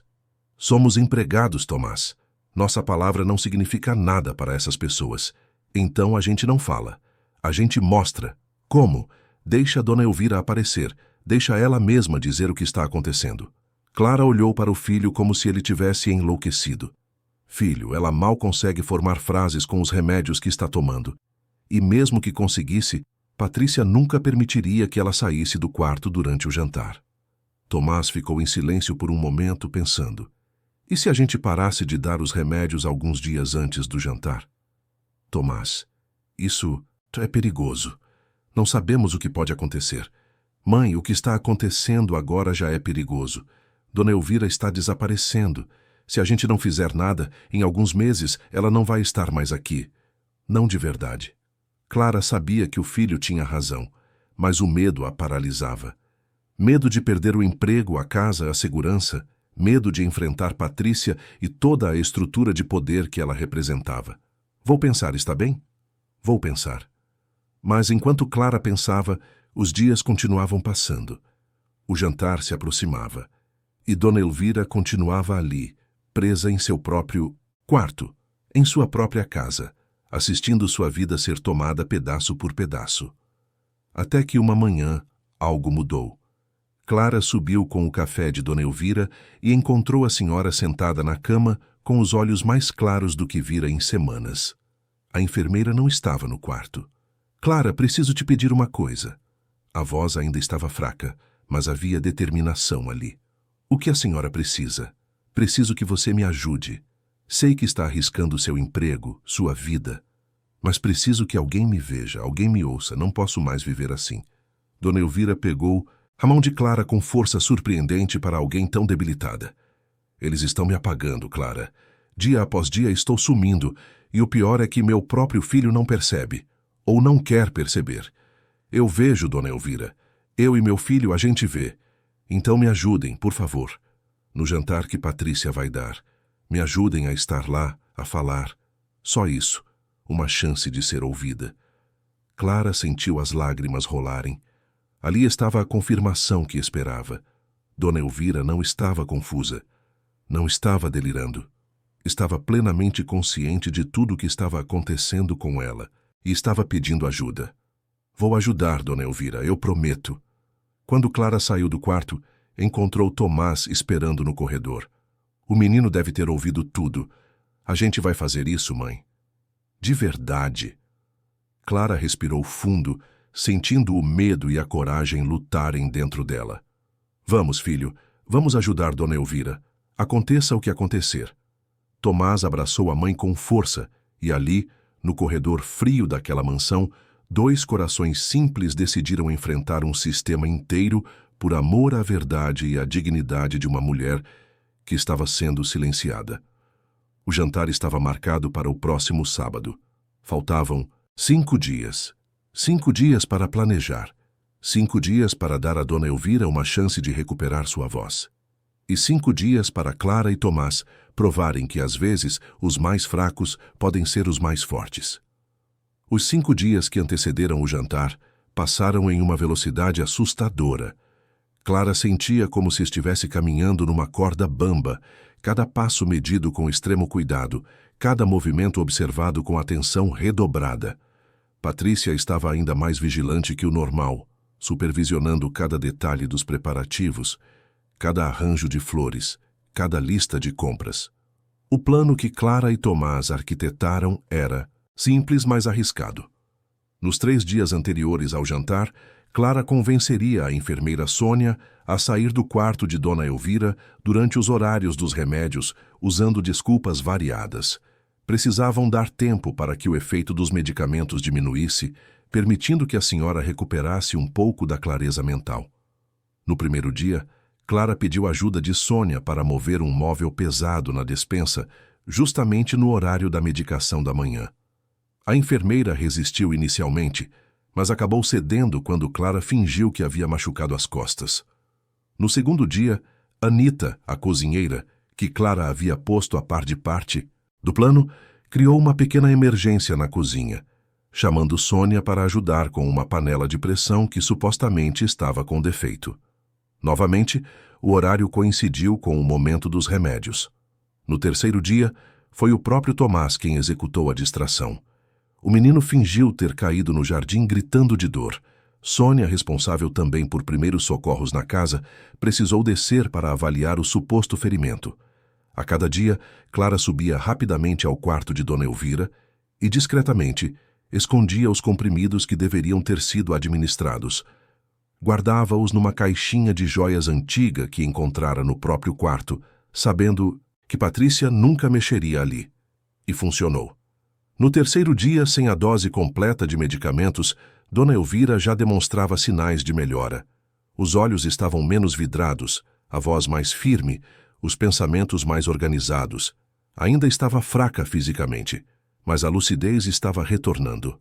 Somos empregados, Tomás. Nossa palavra não significa nada para essas pessoas. Então a gente não fala. A gente mostra. Como? Deixa a Dona Elvira aparecer. Deixa ela mesma dizer o que está acontecendo. Clara olhou para o filho como se ele tivesse enlouquecido. Filho, ela mal consegue formar frases com os remédios que está tomando. E mesmo que conseguisse, Patrícia nunca permitiria que ela saísse do quarto durante o jantar. Tomás ficou em silêncio por um momento, pensando. E se a gente parasse de dar os remédios alguns dias antes do jantar? Tomás, isso é perigoso. Não sabemos o que pode acontecer. Mãe, o que está acontecendo agora já é perigoso. Dona Elvira está desaparecendo. Se a gente não fizer nada, em alguns meses ela não vai estar mais aqui. Não de verdade. Clara sabia que o filho tinha razão, mas o medo a paralisava. Medo de perder o emprego, a casa, a segurança, medo de enfrentar Patrícia e toda a estrutura de poder que ela representava. Vou pensar, está bem? Vou pensar. Mas enquanto Clara pensava, os dias continuavam passando. O jantar se aproximava. E Dona Elvira continuava ali, presa em seu próprio quarto, em sua própria casa, assistindo sua vida ser tomada pedaço por pedaço. Até que uma manhã, algo mudou. Clara subiu com o café de Dona Elvira e encontrou a senhora sentada na cama com os olhos mais claros do que vira em semanas. A enfermeira não estava no quarto. Clara, preciso te pedir uma coisa. A voz ainda estava fraca, mas havia determinação ali. O que a senhora precisa? Preciso que você me ajude. Sei que está arriscando seu emprego, sua vida. Mas preciso que alguém me veja, alguém me ouça. Não posso mais viver assim. Dona Elvira pegou a mão de Clara com força surpreendente para alguém tão debilitada. Eles estão me apagando, Clara. Dia após dia estou sumindo, e o pior é que meu próprio filho não percebe, ou não quer perceber. Eu vejo, Dona Elvira. Eu e meu filho a gente vê. Então me ajudem, por favor. No jantar que Patrícia vai dar. Me ajudem a estar lá, a falar. Só isso. Uma chance de ser ouvida. Clara sentiu as lágrimas rolarem. Ali estava a confirmação que esperava. Dona Elvira não estava confusa. Não estava delirando. Estava plenamente consciente de tudo o que estava acontecendo com ela e estava pedindo ajuda. Vou ajudar, Dona Elvira, eu prometo. Quando Clara saiu do quarto, encontrou Tomás esperando no corredor. O menino deve ter ouvido tudo. A gente vai fazer isso, mãe. De verdade. Clara respirou fundo, sentindo o medo e a coragem lutarem dentro dela. Vamos, filho, vamos ajudar Dona Elvira. Aconteça o que acontecer. Tomás abraçou a mãe com força e ali, no corredor frio daquela mansão, dois corações simples decidiram enfrentar um sistema inteiro por amor à verdade e à dignidade de uma mulher que estava sendo silenciada. O jantar estava marcado para o próximo sábado. Faltavam 5 dias. 5 dias para planejar. 5 dias para dar a Dona Elvira uma chance de recuperar sua voz. E 5 dias para Clara e Tomás provarem que, às vezes, os mais fracos podem ser os mais fortes. Os 5 dias que antecederam o jantar passaram em uma velocidade assustadora. Clara sentia como se estivesse caminhando numa corda bamba, cada passo medido com extremo cuidado, cada movimento observado com atenção redobrada. Patrícia estava ainda mais vigilante que o normal, supervisionando cada detalhe dos preparativos, cada arranjo de flores, cada lista de compras. O plano que Clara e Tomás arquitetaram era simples, mas arriscado. Nos 3 dias anteriores ao jantar, Clara convenceria a enfermeira Sônia a sair do quarto de Dona Elvira durante os horários dos remédios, usando desculpas variadas. Precisavam dar tempo para que o efeito dos medicamentos diminuísse, permitindo que a senhora recuperasse um pouco da clareza mental. No primeiro dia, Clara pediu ajuda de Sônia para mover um móvel pesado na despensa, justamente no horário da medicação da manhã. A enfermeira resistiu inicialmente, mas acabou cedendo quando Clara fingiu que havia machucado as costas. No segundo dia, Anita, a cozinheira, que Clara havia posto a par de parte do plano, criou uma pequena emergência na cozinha, chamando Sônia para ajudar com uma panela de pressão que supostamente estava com defeito. Novamente, o horário coincidiu com o momento dos remédios. No terceiro dia, foi o próprio Tomás quem executou a distração. O menino fingiu ter caído no jardim gritando de dor. Sônia, responsável também por primeiros socorros na casa, precisou descer para avaliar o suposto ferimento. A cada dia, Clara subia rapidamente ao quarto de Dona Elvira e, discretamente, escondia os comprimidos que deveriam ter sido administrados. Guardava-os numa caixinha de joias antiga que encontrara no próprio quarto, sabendo que Patrícia nunca mexeria ali. E funcionou. No terceiro dia, sem a dose completa de medicamentos, Dona Elvira já demonstrava sinais de melhora. Os olhos estavam menos vidrados, a voz mais firme, os pensamentos mais organizados. Ainda estava fraca fisicamente, mas a lucidez estava retornando.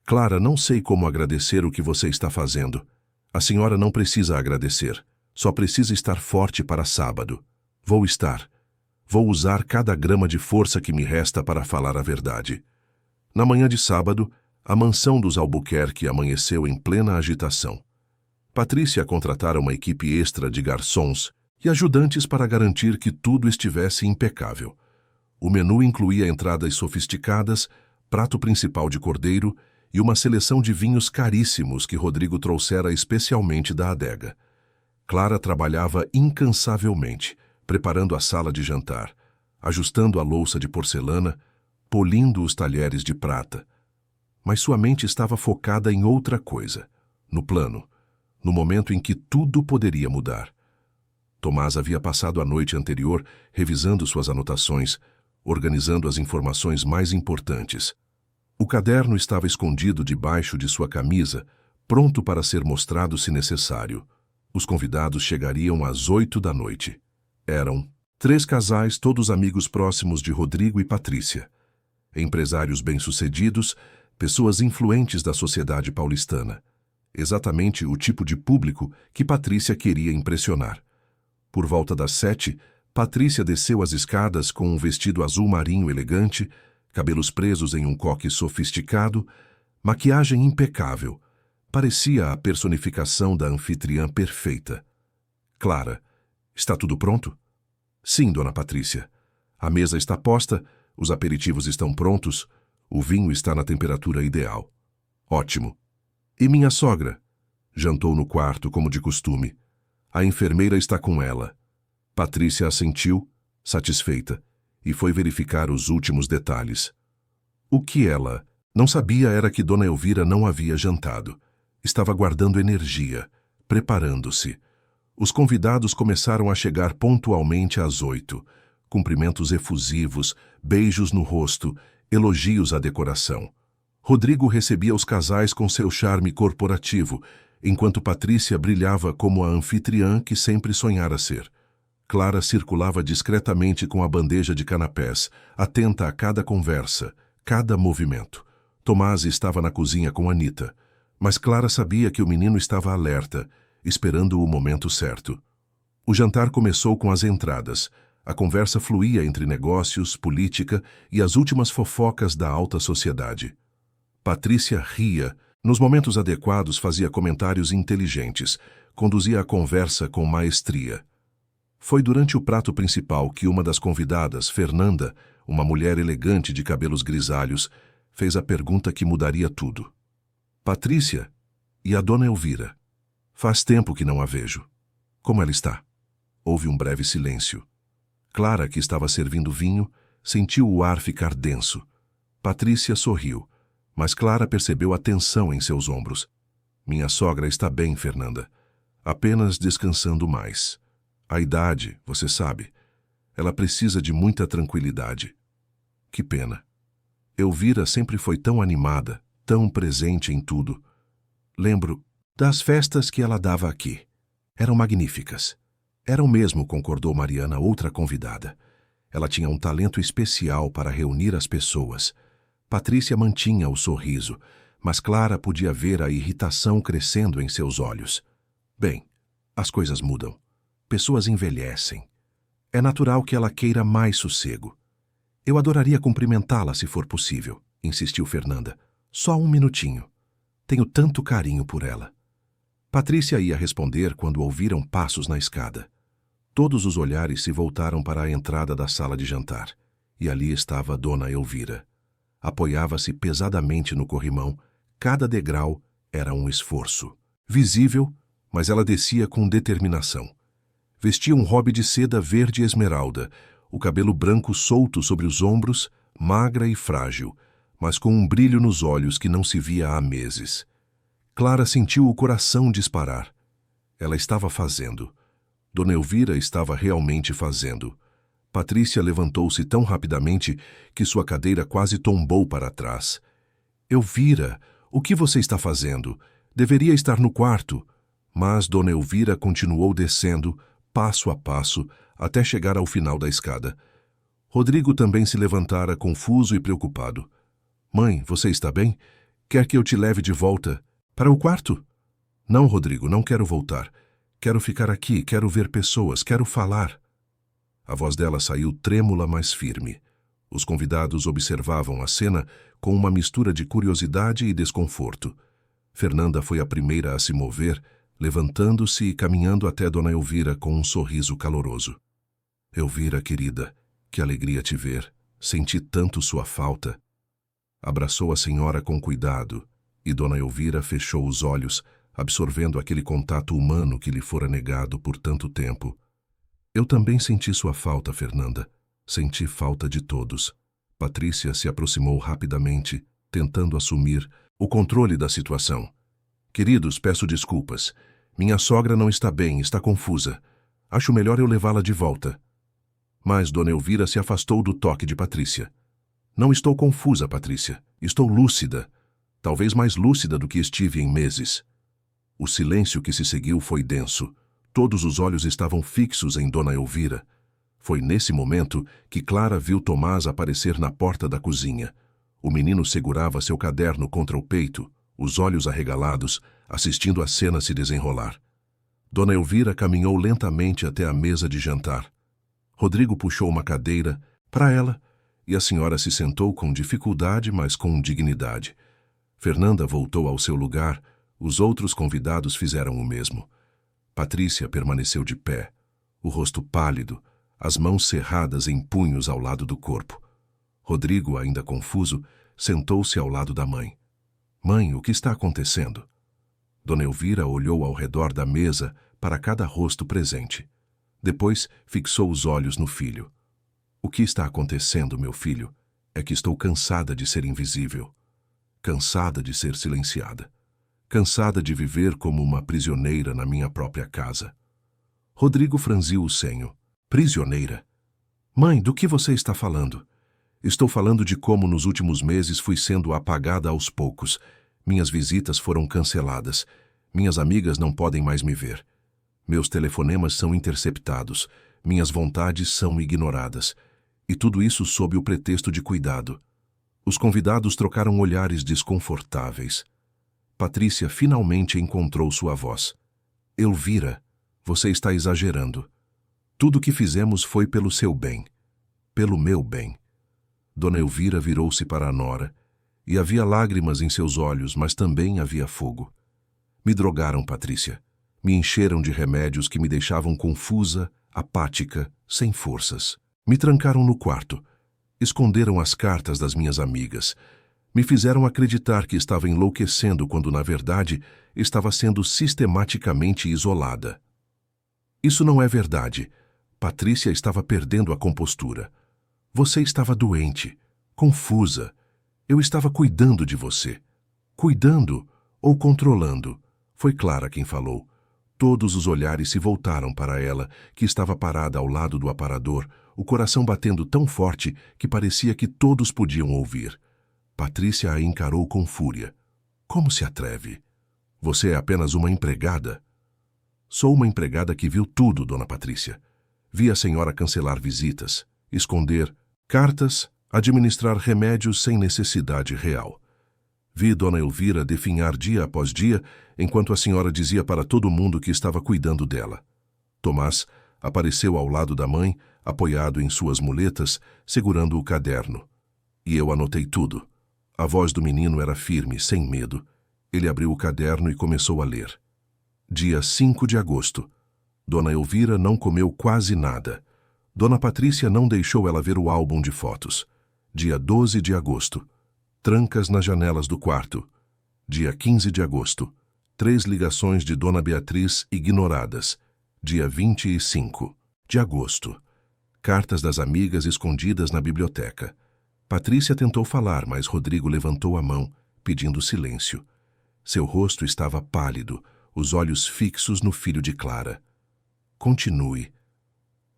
Clara, não sei como agradecer o que você está fazendo. A senhora não precisa agradecer. Só precisa estar forte para sábado. Vou estar. Vou usar cada grama de força que me resta para falar a verdade. Na manhã de sábado, a mansão dos Albuquerque amanheceu em plena agitação. Patrícia contratara uma equipe extra de garçons e ajudantes para garantir que tudo estivesse impecável. O menu incluía entradas sofisticadas, prato principal de cordeiro e uma seleção de vinhos caríssimos que Rodrigo trouxera especialmente da adega. Clara trabalhava incansavelmente, preparando a sala de jantar, ajustando a louça de porcelana, polindo os talheres de prata. Mas sua mente estava focada em outra coisa, no plano, no momento em que tudo poderia mudar. Tomás havia passado a noite anterior revisando suas anotações, organizando as informações mais importantes. O caderno estava escondido debaixo de sua camisa, pronto para ser mostrado se necessário. Os convidados chegariam às 8 da noite. Eram 3 casais, todos amigos próximos de Rodrigo e Patrícia. Empresários bem-sucedidos, pessoas influentes da sociedade paulistana. Exatamente o tipo de público que Patrícia queria impressionar. Por volta das 7, Patrícia desceu as escadas com um vestido azul marinho elegante, cabelos presos em um coque sofisticado, maquiagem impecável. Parecia a personificação da anfitriã perfeita. Clara, está tudo pronto? Sim, dona Patrícia. A mesa está posta, os aperitivos estão prontos, o vinho está na temperatura ideal. Ótimo. E minha sogra? Jantou no quarto, como de costume. A enfermeira está com ela. Patrícia assentiu, satisfeita, e foi verificar os últimos detalhes. O que ela não sabia era que Dona Elvira não havia jantado. Estava guardando energia, preparando-se. Os convidados começaram a chegar pontualmente às 8. Cumprimentos efusivos, beijos no rosto, elogios à decoração. Rodrigo recebia os casais com seu charme corporativo, enquanto Patrícia brilhava como a anfitriã que sempre sonhara ser. Clara circulava discretamente com a bandeja de canapés, atenta a cada conversa, cada movimento. Tomás estava na cozinha com Anita, mas Clara sabia que o menino estava alerta, esperando o momento certo. O jantar começou com as entradas. A conversa fluía entre negócios, política e as últimas fofocas da alta sociedade. Patrícia ria. Nos momentos adequados fazia comentários inteligentes, conduzia a conversa com maestria. Foi durante o prato principal que uma das convidadas, Fernanda, uma mulher elegante de cabelos grisalhos, fez a pergunta que mudaria tudo. Patrícia e a dona Elvira. Faz tempo que não a vejo. Como ela está? Houve um breve silêncio. Clara, que estava servindo vinho, sentiu o ar ficar denso. Patrícia sorriu, mas Clara percebeu a tensão em seus ombros. Minha sogra está bem, Fernanda. Apenas descansando mais. A idade, você sabe. Ela precisa de muita tranquilidade. Que pena. Elvira sempre foi tão animada, tão presente em tudo. Lembro das festas que ela dava aqui. Eram magníficas. Eram mesmo, concordou Mariana, outra convidada. Ela tinha um talento especial para reunir as pessoas. Patrícia mantinha o sorriso, mas Clara podia ver a irritação crescendo em seus olhos. Bem, as coisas mudam. Pessoas envelhecem. É natural que ela queira mais sossego. Eu adoraria cumprimentá-la se for possível, insistiu Fernanda. Só um minutinho. Tenho tanto carinho por ela. Patrícia ia responder quando ouviram passos na escada. Todos os olhares se voltaram para a entrada da sala de jantar, e ali estava Dona Elvira. Apoiava-se pesadamente no corrimão. Cada degrau era um esforço. Visível, mas ela descia com determinação. Vestia um robe de seda verde esmeralda, o cabelo branco solto sobre os ombros, magra e frágil, mas com um brilho nos olhos que não se via há meses. Clara sentiu o coração disparar. Ela estava fazendo. Dona Elvira estava realmente fazendo. Patrícia levantou-se tão rapidamente que sua cadeira quase tombou para trás. Elvira, o que você está fazendo? Deveria estar no quarto. Mas Dona Elvira continuou descendo, passo a passo, até chegar ao final da escada. Rodrigo também se levantara confuso e preocupado. Mãe, você está bem? Quer que eu te leve de volta para o quarto? Não, Rodrigo, não quero voltar. Quero ficar aqui, quero ver pessoas, quero falar. A voz dela saiu trêmula, mas firme. Os convidados observavam a cena com uma mistura de curiosidade e desconforto. Fernanda foi a primeira a se mover, levantando-se e caminhando até Dona Elvira com um sorriso caloroso. Elvira, querida, que alegria te ver. Senti tanto sua falta. Abraçou a senhora com cuidado, e Dona Elvira fechou os olhos, absorvendo aquele contato humano que lhe fora negado por tanto tempo. Eu também senti sua falta, Fernanda. Senti falta de todos. Patrícia se aproximou rapidamente, tentando assumir o controle da situação. Queridos, peço desculpas. Minha sogra não está bem, está confusa. Acho melhor eu levá-la de volta. Mas Dona Elvira se afastou do toque de Patrícia. Não estou confusa, Patrícia. Estou lúcida. Talvez mais lúcida do que estive em meses. O silêncio que se seguiu foi denso. Todos os olhos estavam fixos em Dona Elvira. Foi nesse momento que Clara viu Tomás aparecer na porta da cozinha. O menino segurava seu caderno contra o peito, os olhos arregalados, assistindo a cena se desenrolar. Dona Elvira caminhou lentamente até a mesa de jantar. Rodrigo puxou uma cadeira para ela e a senhora se sentou com dificuldade, mas com dignidade. Fernanda voltou ao seu lugar. Os outros convidados fizeram o mesmo. Patrícia permaneceu de pé, o rosto pálido, as mãos cerradas em punhos ao lado do corpo. Rodrigo, ainda confuso, sentou-se ao lado da mãe. Mãe, o que está acontecendo? Dona Elvira olhou ao redor da mesa para cada rosto presente. Depois fixou os olhos no filho. O que está acontecendo, meu filho, é que estou cansada de ser invisível. Cansada de ser silenciada. Cansada de viver como uma prisioneira na minha própria casa. Rodrigo franziu o senho. Prisioneira? Mãe, do que você está falando? Estou falando de como nos últimos meses fui sendo apagada aos poucos. Minhas visitas foram canceladas. Minhas amigas não podem mais me ver. Meus telefonemas são interceptados. Minhas vontades são ignoradas. E tudo isso sob o pretexto de cuidado. Os convidados trocaram olhares desconfortáveis. Patrícia finalmente encontrou sua voz. Elvira, você está exagerando. Tudo o que fizemos foi pelo seu bem. Pelo meu bem. Dona Elvira virou-se para a nora, e havia lágrimas em seus olhos, mas também havia fogo. Me drogaram, Patrícia. Me encheram de remédios que me deixavam confusa, apática, sem forças. Me trancaram no quarto. Esconderam as cartas das minhas amigas. Me fizeram acreditar que estava enlouquecendo quando, na verdade, estava sendo sistematicamente isolada. Isso não é verdade. Patrícia estava perdendo a compostura. Você estava doente, confusa. Eu estava cuidando de você. Cuidando ou controlando? Foi Clara quem falou. Todos os olhares se voltaram para ela, que estava parada ao lado do aparador, o coração batendo tão forte que parecia que todos podiam ouvir. Patrícia a encarou com fúria. Como se atreve? Você é apenas uma empregada. Sou uma empregada que viu tudo, dona Patrícia. Vi a senhora cancelar visitas, esconder cartas, administrar remédios sem necessidade real. Vi dona Elvira definhar dia após dia, enquanto a senhora dizia para todo mundo que estava cuidando dela. Tomás apareceu ao lado da mãe, apoiado em suas muletas, segurando o caderno. E eu anotei tudo. A voz do menino era firme, sem medo. Ele abriu o caderno e começou a ler. Dia 5 de agosto. Dona Elvira não comeu quase nada. Dona Patrícia não deixou ela ver o álbum de fotos. Dia 12 de agosto. Trancas nas janelas do quarto. Dia 15 de agosto. 3 ligações de Dona Beatriz ignoradas. Dia 25 de agosto. Cartas das amigas escondidas na biblioteca. Patrícia tentou falar, mas Rodrigo levantou a mão, pedindo silêncio. Seu rosto estava pálido, os olhos fixos no filho de Clara. Continue.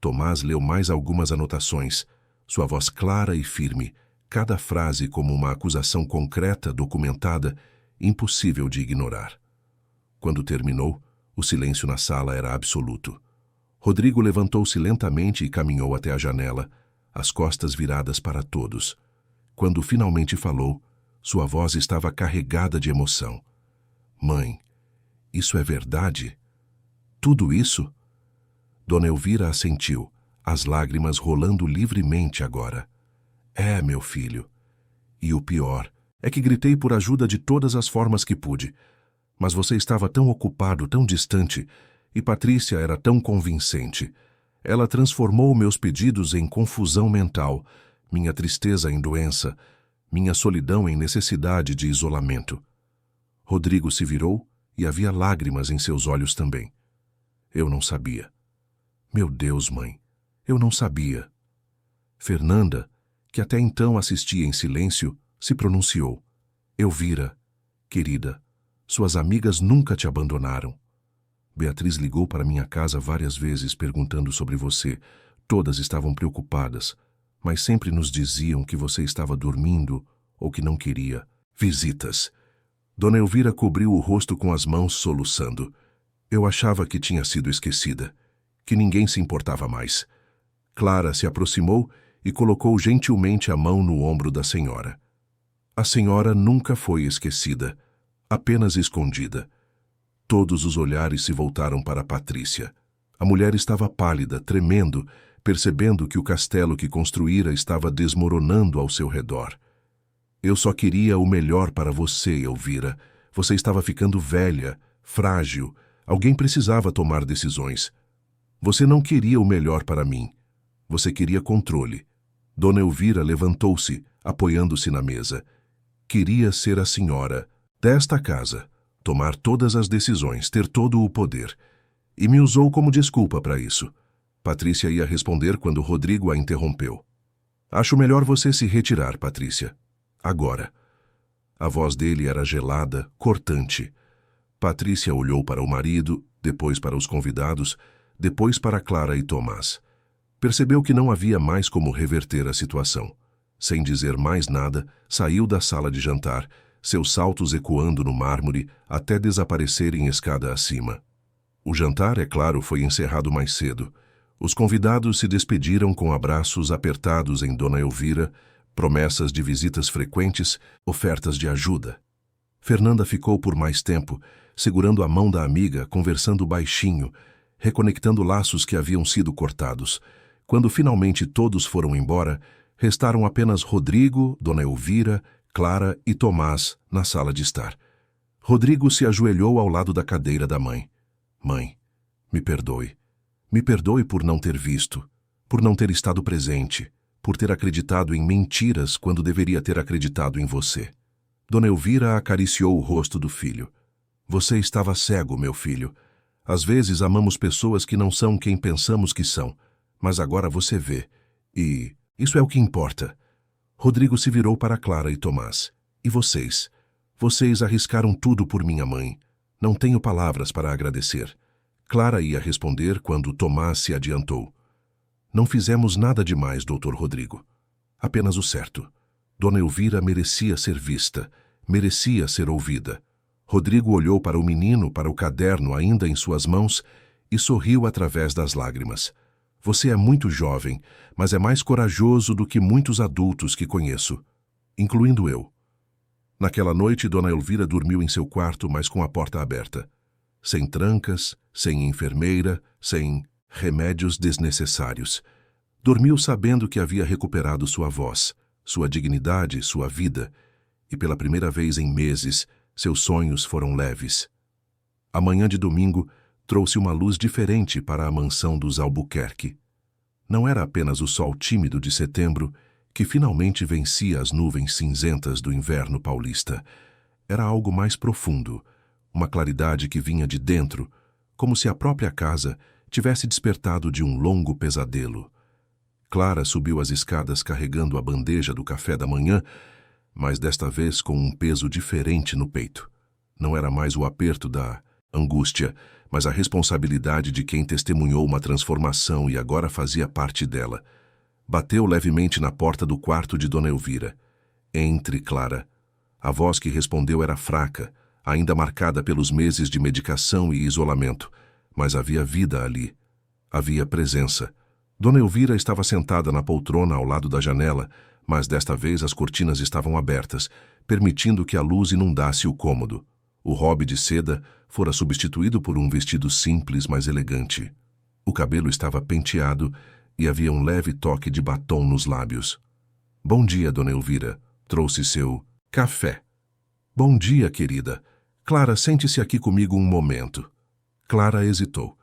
Tomás leu mais algumas anotações, sua voz clara e firme, cada frase como uma acusação concreta, documentada, impossível de ignorar. Quando terminou, o silêncio na sala era absoluto. Rodrigo levantou-se lentamente e caminhou até a janela, as costas viradas para todos. Quando finalmente falou, sua voz estava carregada de emoção. Mãe, isso é verdade? Tudo isso? Dona Elvira assentiu, as lágrimas rolando livremente agora. É, meu filho. E o pior é que gritei por ajuda de todas as formas que pude. Mas você estava tão ocupado, tão distante, e Patrícia era tão convincente. Ela transformou meus pedidos em confusão mental, minha tristeza em doença, minha solidão em necessidade de isolamento. Rodrigo se virou e havia lágrimas em seus olhos também. Eu não sabia. Meu Deus, mãe, eu não sabia. Fernanda, que até então assistia em silêncio, se pronunciou. Elvira, querida, suas amigas nunca te abandonaram. Beatriz ligou para minha casa várias vezes perguntando sobre você. Todas estavam preocupadas, mas sempre nos diziam que você estava dormindo ou que não queria visitas. Dona Elvira cobriu o rosto com as mãos, soluçando. Eu achava que tinha sido esquecida, que ninguém se importava mais. Clara se aproximou e colocou gentilmente a mão no ombro da senhora. A senhora nunca foi esquecida, apenas escondida. Todos os olhares se voltaram para Patrícia. A mulher estava pálida, tremendo, percebendo que o castelo que construíra estava desmoronando ao seu redor. Eu só queria o melhor para você, Elvira. Você estava ficando velha, frágil. Alguém precisava tomar decisões. Você não queria o melhor para mim. Você queria controle. Dona Elvira levantou-se, apoiando-se na mesa. Queria ser a senhora desta casa, tomar todas as decisões, ter todo o poder. E me usou como desculpa para isso. Patrícia ia responder quando Rodrigo a interrompeu. Acho melhor você se retirar, Patrícia. Agora. A voz dele era gelada, cortante. Patrícia olhou para o marido, depois para os convidados, depois para Clara e Tomás. Percebeu que não havia mais como reverter a situação. Sem dizer mais nada, saiu da sala de jantar, seus saltos ecoando no mármore até desaparecerem escada acima. O jantar, é claro, foi encerrado mais cedo. Os convidados se despediram com abraços apertados em Dona Elvira, promessas de visitas frequentes, ofertas de ajuda. Fernanda ficou por mais tempo, segurando a mão da amiga, conversando baixinho, reconectando laços que haviam sido cortados. Quando finalmente todos foram embora, restaram apenas Rodrigo, Dona Elvira, Clara e Tomás na sala de estar. Rodrigo se ajoelhou ao lado da cadeira da mãe. Mãe, me perdoe. Me perdoe por não ter visto, por não ter estado presente, por ter acreditado em mentiras quando deveria ter acreditado em você. Dona Elvira acariciou o rosto do filho. Você estava cego, meu filho. Às vezes amamos pessoas que não são quem pensamos que são, mas agora você vê. E isso é o que importa. Rodrigo se virou para Clara e Tomás. E vocês? Vocês arriscaram tudo por minha mãe. Não tenho palavras para agradecer. Clara ia responder quando Tomás se adiantou. Não fizemos nada demais, doutor Rodrigo. Apenas o certo. Dona Elvira merecia ser vista, merecia ser ouvida. Rodrigo olhou para o menino, para o caderno ainda em suas mãos, e sorriu através das lágrimas. Você é muito jovem, mas é mais corajoso do que muitos adultos que conheço, incluindo eu. Naquela noite, Dona Elvira dormiu em seu quarto, mas com a porta aberta. Sem trancas, sem enfermeira, sem remédios desnecessários. Dormiu sabendo que havia recuperado sua voz, sua dignidade, sua vida, e pela primeira vez em meses, seus sonhos foram leves. A manhã de domingo trouxe uma luz diferente para a mansão dos Albuquerque. Não era apenas o sol tímido de setembro que finalmente vencia as nuvens cinzentas do inverno paulista. Era algo mais profundo, uma claridade que vinha de dentro, como se a própria casa tivesse despertado de um longo pesadelo. Clara subiu as escadas carregando a bandeja do café da manhã, mas desta vez com um peso diferente no peito. Não era mais o aperto da angústia, mas a responsabilidade de quem testemunhou uma transformação e agora fazia parte dela. Bateu levemente na porta do quarto de Dona Elvira. Entre, Clara. A voz que respondeu era fraca, ainda marcada pelos meses de medicação e isolamento, mas havia vida ali. Havia presença. Dona Elvira estava sentada na poltrona ao lado da janela, mas desta vez as cortinas estavam abertas, permitindo que a luz inundasse o cômodo. O robe de seda fora substituído por um vestido simples, mas elegante. O cabelo estava penteado e havia um leve toque de batom nos lábios. Bom dia, Dona Elvira. Trouxe seu café. Bom dia, querida. Clara, sente-se aqui comigo um momento. Clara hesitou.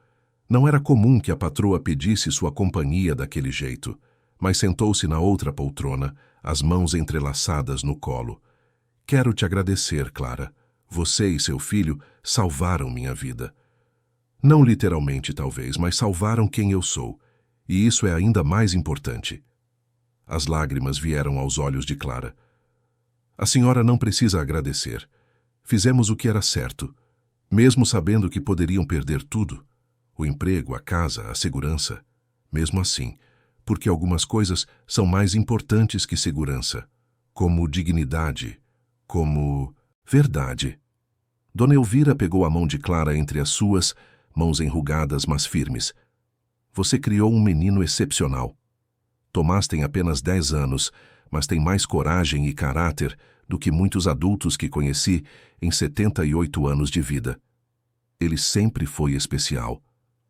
Não era comum que a patroa pedisse sua companhia daquele jeito, mas sentou-se na outra poltrona, as mãos entrelaçadas no colo. Quero te agradecer, Clara. Você e seu filho salvaram minha vida. Não literalmente, talvez, mas salvaram quem eu sou. E isso é ainda mais importante. As lágrimas vieram aos olhos de Clara. A senhora não precisa agradecer. Fizemos o que era certo, mesmo sabendo que poderiam perder tudo. O emprego, a casa, a segurança. Mesmo assim, porque algumas coisas são mais importantes que segurança, como dignidade, como verdade. Dona Elvira pegou a mão de Clara entre as suas, mãos enrugadas, mas firmes. Você criou um menino excepcional. Tomás tem apenas 10 anos, mas tem mais coragem e caráter do que muitos adultos que conheci em 78 anos de vida. Ele sempre foi especial.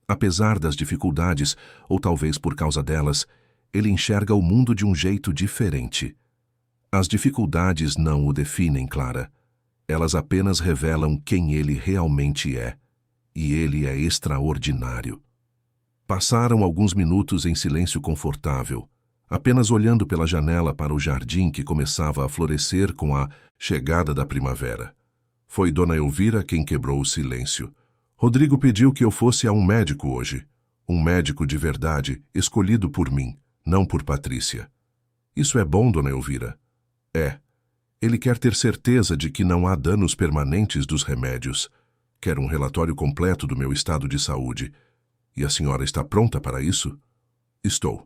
Apesar das dificuldades, ou talvez por causa delas, ele enxerga o mundo de um jeito diferente. As dificuldades não o definem, Clara. Elas apenas revelam quem ele realmente é. E ele é extraordinário. Passaram alguns minutos em silêncio confortável, apenas olhando pela janela para o jardim que começava a florescer com a chegada da primavera. Foi Dona Elvira quem quebrou o silêncio. Rodrigo pediu que eu fosse a um médico hoje. Um médico de verdade, escolhido por mim, não por Patrícia. Isso é bom, Dona Elvira? É. Ele quer ter certeza de que não há danos permanentes dos remédios. Quer um relatório completo do meu estado de saúde. E a senhora está pronta para isso? Estou.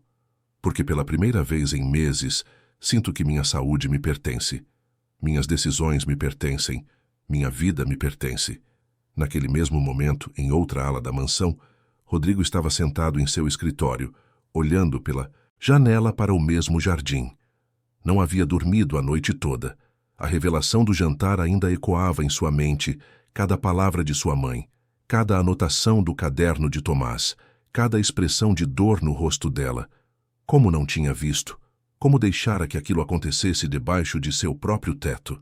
Porque pela primeira vez em meses, sinto que minha saúde me pertence. Minhas decisões me pertencem. Minha vida me pertence. Naquele mesmo momento, em outra ala da mansão, Rodrigo estava sentado em seu escritório, olhando pela janela para o mesmo jardim. Não havia dormido a noite toda. A revelação do jantar ainda ecoava em sua mente, cada palavra de sua mãe, cada anotação do caderno de Tomás, cada expressão de dor no rosto dela. Como não tinha visto? Como deixara que aquilo acontecesse debaixo de seu próprio teto?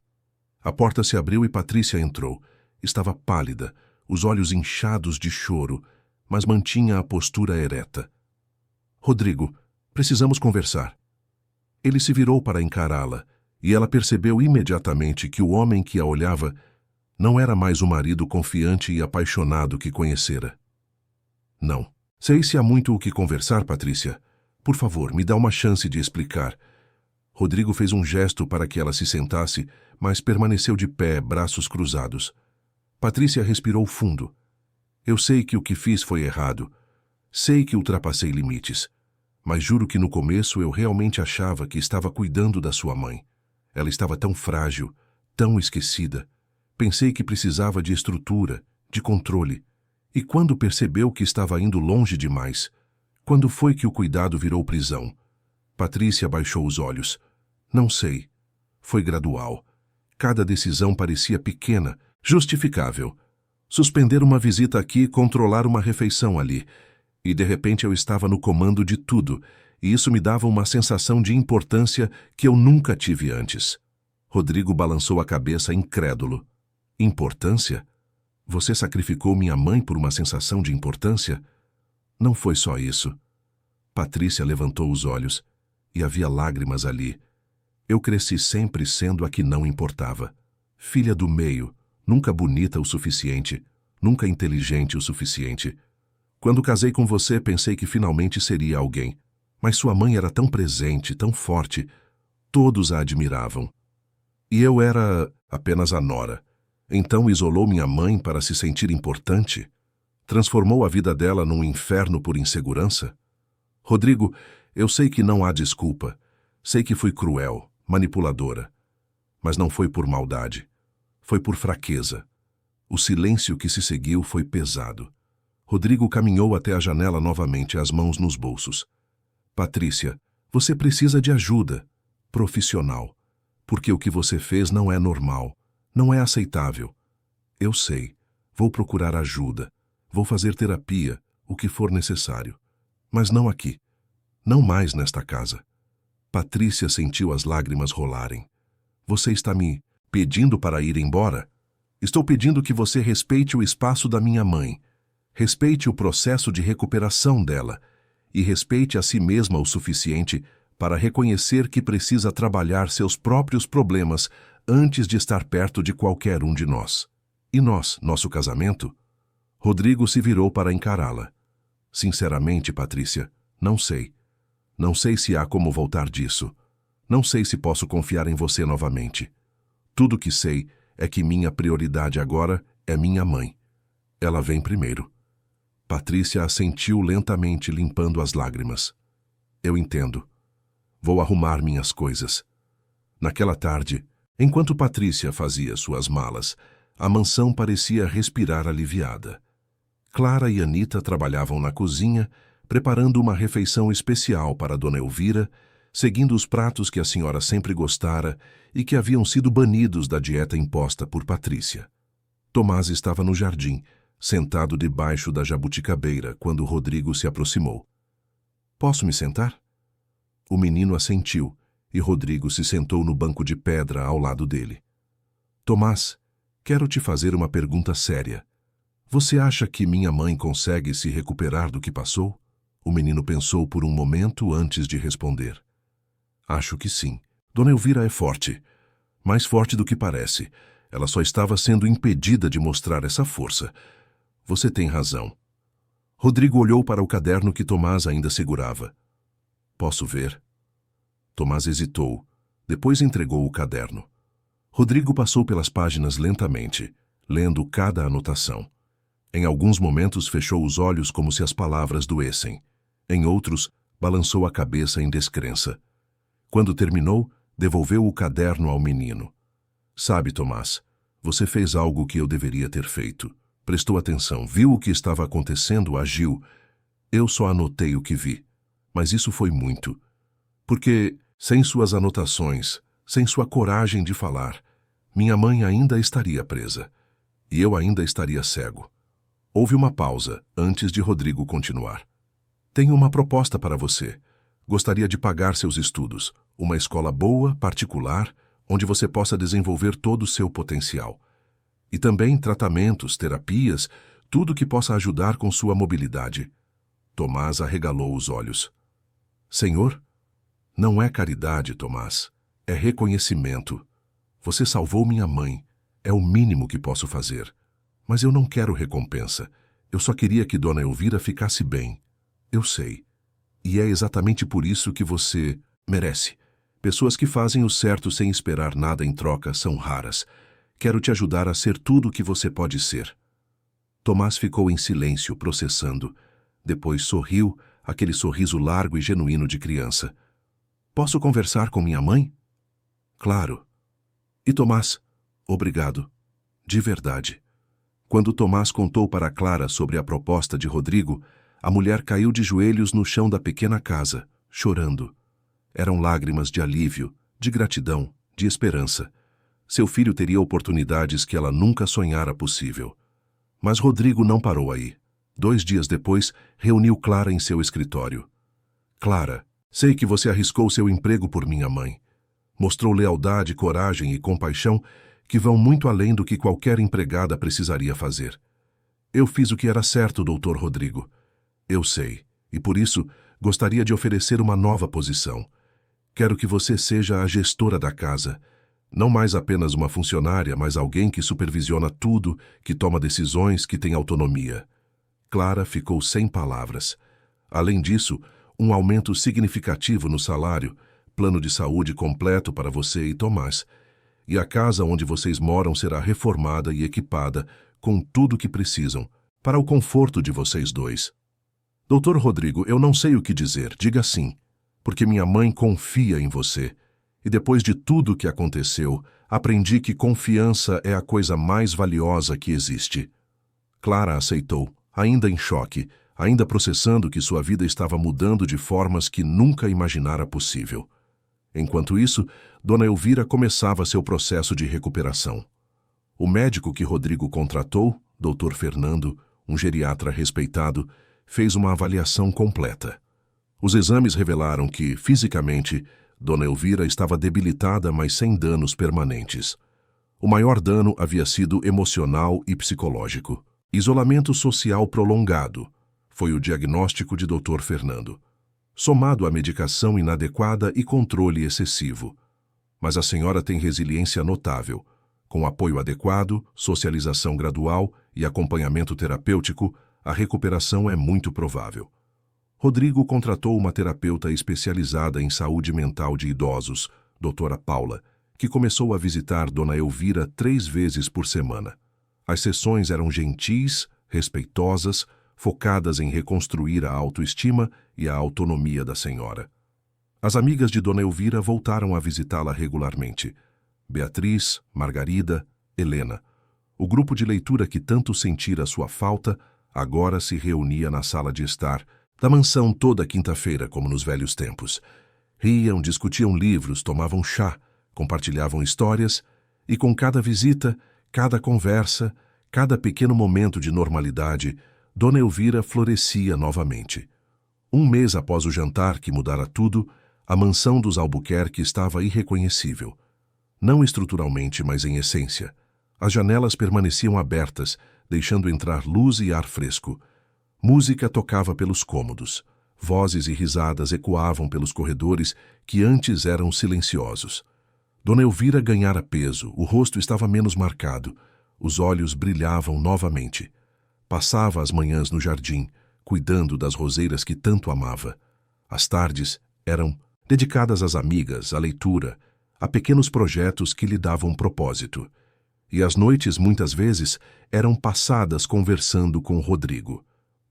A porta se abriu e Patrícia entrou. Estava pálida, os olhos inchados de choro, mas mantinha a postura ereta. Rodrigo, precisamos conversar. Ele se virou para encará-la, e ela percebeu imediatamente que o homem que a olhava não era mais o marido confiante e apaixonado que conhecera. Não. Sei se há muito o que conversar, Patrícia. Por favor, me dá uma chance de explicar. Rodrigo fez um gesto para que ela se sentasse, mas permaneceu de pé, braços cruzados. Patrícia respirou fundo. Eu sei que o que fiz foi errado. Sei que ultrapassei limites. Mas juro que no começo eu realmente achava que estava cuidando da sua mãe. Ela estava tão frágil, tão esquecida. Pensei que precisava de estrutura, de controle. E quando percebeu que estava indo longe demais, quando foi que o cuidado virou prisão? Patrícia baixou os olhos. Não sei. Foi gradual. Cada decisão parecia pequena, justificável. Suspender uma visita aqui, controlar uma refeição ali. E de repente eu estava no comando de tudo, e isso me dava uma sensação de importância que eu nunca tive antes. Rodrigo balançou a cabeça incrédulo. Importância? Você sacrificou minha mãe por uma sensação de importância? Não foi só isso. Patrícia levantou os olhos, e havia lágrimas ali. Eu cresci sempre sendo a que não importava. Filha do meio, nunca bonita o suficiente, nunca inteligente o suficiente. Quando casei com você, pensei que finalmente seria alguém. Mas sua mãe era tão presente, tão forte. Todos a admiravam. E eu era apenas a nora. Então isolou minha mãe para se sentir importante? Transformou a vida dela num inferno por insegurança? Rodrigo, eu sei que não há desculpa. Sei que fui cruel, manipuladora. Mas não foi por maldade. Foi por fraqueza. O silêncio que se seguiu foi pesado. Rodrigo caminhou até a janela novamente, as mãos nos bolsos. Patrícia, você precisa de ajuda. Profissional. Porque o que você fez não é normal. Não é aceitável. Eu sei. Vou procurar ajuda. Vou fazer terapia, o que for necessário. Mas não aqui. Não mais nesta casa. Patrícia sentiu as lágrimas rolarem. Você está me pedindo para ir embora? Estou pedindo que você respeite o espaço da minha mãe. Respeite o processo de recuperação dela. E respeite a si mesma o suficiente para reconhecer que precisa trabalhar seus próprios problemas antes de estar perto de qualquer um de nós. E nós, nosso casamento? Rodrigo se virou para encará-la. Sinceramente, Patrícia, não sei. Não sei se há como voltar disso. Não sei se posso confiar em você novamente. Tudo que sei é que minha prioridade agora é minha mãe. Ela vem primeiro. Patrícia assentiu lentamente, limpando as lágrimas. Eu entendo. Vou arrumar minhas coisas. Naquela tarde, enquanto Patrícia fazia suas malas, a mansão parecia respirar aliviada. Clara e Anita trabalhavam na cozinha, preparando uma refeição especial para Dona Elvira, seguindo os pratos que a senhora sempre gostara e que haviam sido banidos da dieta imposta por Patrícia. Tomás estava no jardim, sentado debaixo da jabuticabeira, quando Rodrigo se aproximou. Posso me sentar? O menino assentiu, e Rodrigo se sentou no banco de pedra ao lado dele. Tomás, quero te fazer uma pergunta séria. Você acha que minha mãe consegue se recuperar do que passou? O menino pensou por um momento antes de responder. Acho que sim. Dona Elvira é forte. Mais forte do que parece. Ela só estava sendo impedida de mostrar essa força. Você tem razão. Rodrigo olhou para o caderno que Tomás ainda segurava. Posso ver? Tomás hesitou. Depois entregou o caderno. Rodrigo passou pelas páginas lentamente, lendo cada anotação. Em alguns momentos fechou os olhos como se as palavras doessem. Em outros, balançou a cabeça em descrença. Quando terminou, devolveu o caderno ao menino. Sabe, Tomás, você fez algo que eu deveria ter feito. Prestou atenção, viu o que estava acontecendo, agiu. Eu só anotei o que vi. Mas isso foi muito. Porque, sem suas anotações, sem sua coragem de falar, minha mãe ainda estaria presa. E eu ainda estaria cego. Houve uma pausa, antes de Rodrigo continuar. Tenho uma proposta para você. Gostaria de pagar seus estudos. Uma escola boa, particular, onde você possa desenvolver todo o seu potencial. E também tratamentos, terapias, tudo que possa ajudar com sua mobilidade. Tomás arregalou os olhos. Senhor? Não é caridade, Tomás. É reconhecimento. Você salvou minha mãe. É o mínimo que posso fazer. Mas eu não quero recompensa. Eu só queria que Dona Elvira ficasse bem. Eu sei. E é exatamente por isso que você merece. Pessoas que fazem o certo sem esperar nada em troca são raras. Quero te ajudar a ser tudo o que você pode ser. Tomás ficou em silêncio, processando. Depois sorriu, aquele sorriso largo e genuíno de criança. Posso conversar com minha mãe? Claro. E Tomás? Obrigado. De verdade. Quando Tomás contou para Clara sobre a proposta de Rodrigo, a mulher caiu de joelhos no chão da pequena casa, chorando. Eram lágrimas de alívio, de gratidão, de esperança. Seu filho teria oportunidades que ela nunca sonhara possível. Mas Rodrigo não parou aí. 2 dias depois, reuniu Clara em seu escritório. Clara, sei que você arriscou seu emprego por minha mãe. Mostrou lealdade, coragem e compaixão que vão muito além do que qualquer empregada precisaria fazer. Eu fiz o que era certo, Dr. Rodrigo. Eu sei, e por isso gostaria de oferecer uma nova posição. Quero que você seja a gestora da casa. Não mais apenas uma funcionária, mas alguém que supervisiona tudo, que toma decisões, que tem autonomia. Clara ficou sem palavras. Além disso, um aumento significativo no salário, plano de saúde completo para você e Tomás. E a casa onde vocês moram será reformada e equipada com tudo que precisam, para o conforto de vocês dois. Doutor Rodrigo, eu não sei o que dizer, diga sim, porque minha mãe confia em você. E depois de tudo que aconteceu, aprendi que confiança é a coisa mais valiosa que existe. Clara aceitou, ainda em choque, ainda processando que sua vida estava mudando de formas que nunca imaginara possível. Enquanto isso, Dona Elvira começava seu processo de recuperação. O médico que Rodrigo contratou, Dr. Fernando, um geriatra respeitado, fez uma avaliação completa. Os exames revelaram que, fisicamente, Dona Elvira estava debilitada, mas sem danos permanentes. O maior dano havia sido emocional e psicológico. Isolamento social prolongado foi o diagnóstico de Dr. Fernando, somado à medicação inadequada e controle excessivo. Mas a senhora tem resiliência notável. Com apoio adequado, socialização gradual e acompanhamento terapêutico, a recuperação é muito provável. Rodrigo contratou uma terapeuta especializada em saúde mental de idosos, doutora Paula, que começou a visitar Dona Elvira 3 vezes por semana. As sessões eram gentis, respeitosas, focadas em reconstruir a autoestima e a autonomia da senhora. As amigas de Dona Elvira voltaram a visitá-la regularmente. Beatriz, Margarida, Helena. O grupo de leitura que tanto sentira sua falta agora se reunia na sala de estar, da mansão toda quinta-feira, como nos velhos tempos. Riam, discutiam livros, tomavam chá, compartilhavam histórias, e com cada visita, cada conversa, cada pequeno momento de normalidade, Dona Elvira florescia novamente. 1 mês após o jantar que mudara tudo, a mansão dos Albuquerque estava irreconhecível. Não estruturalmente, mas em essência. As janelas permaneciam abertas, deixando entrar luz e ar fresco. Música tocava pelos cômodos. Vozes e risadas ecoavam pelos corredores que antes eram silenciosos. Dona Elvira ganhara peso, o rosto estava menos marcado, os olhos brilhavam novamente. Passava as manhãs no jardim, cuidando das roseiras que tanto amava. As tardes eram dedicadas às amigas, à leitura, a pequenos projetos que lhe davam propósito. E as noites, muitas vezes, eram passadas conversando com Rodrigo.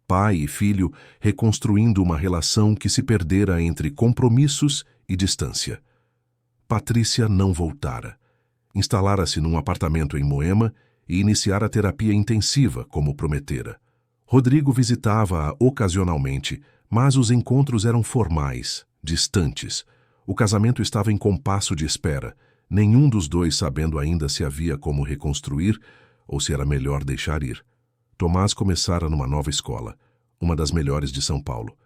Pai e filho reconstruindo uma relação que se perdera entre compromissos e distância. Patrícia não voltara. Instalara-se num apartamento em Moema e iniciara a terapia intensiva, como prometera. Rodrigo visitava-a ocasionalmente, mas os encontros eram formais, distantes. O casamento estava em compasso de espera, nenhum dos dois sabendo ainda se havia como reconstruir ou se era melhor deixar ir. Tomás começara numa nova escola, uma das melhores de São Paulo.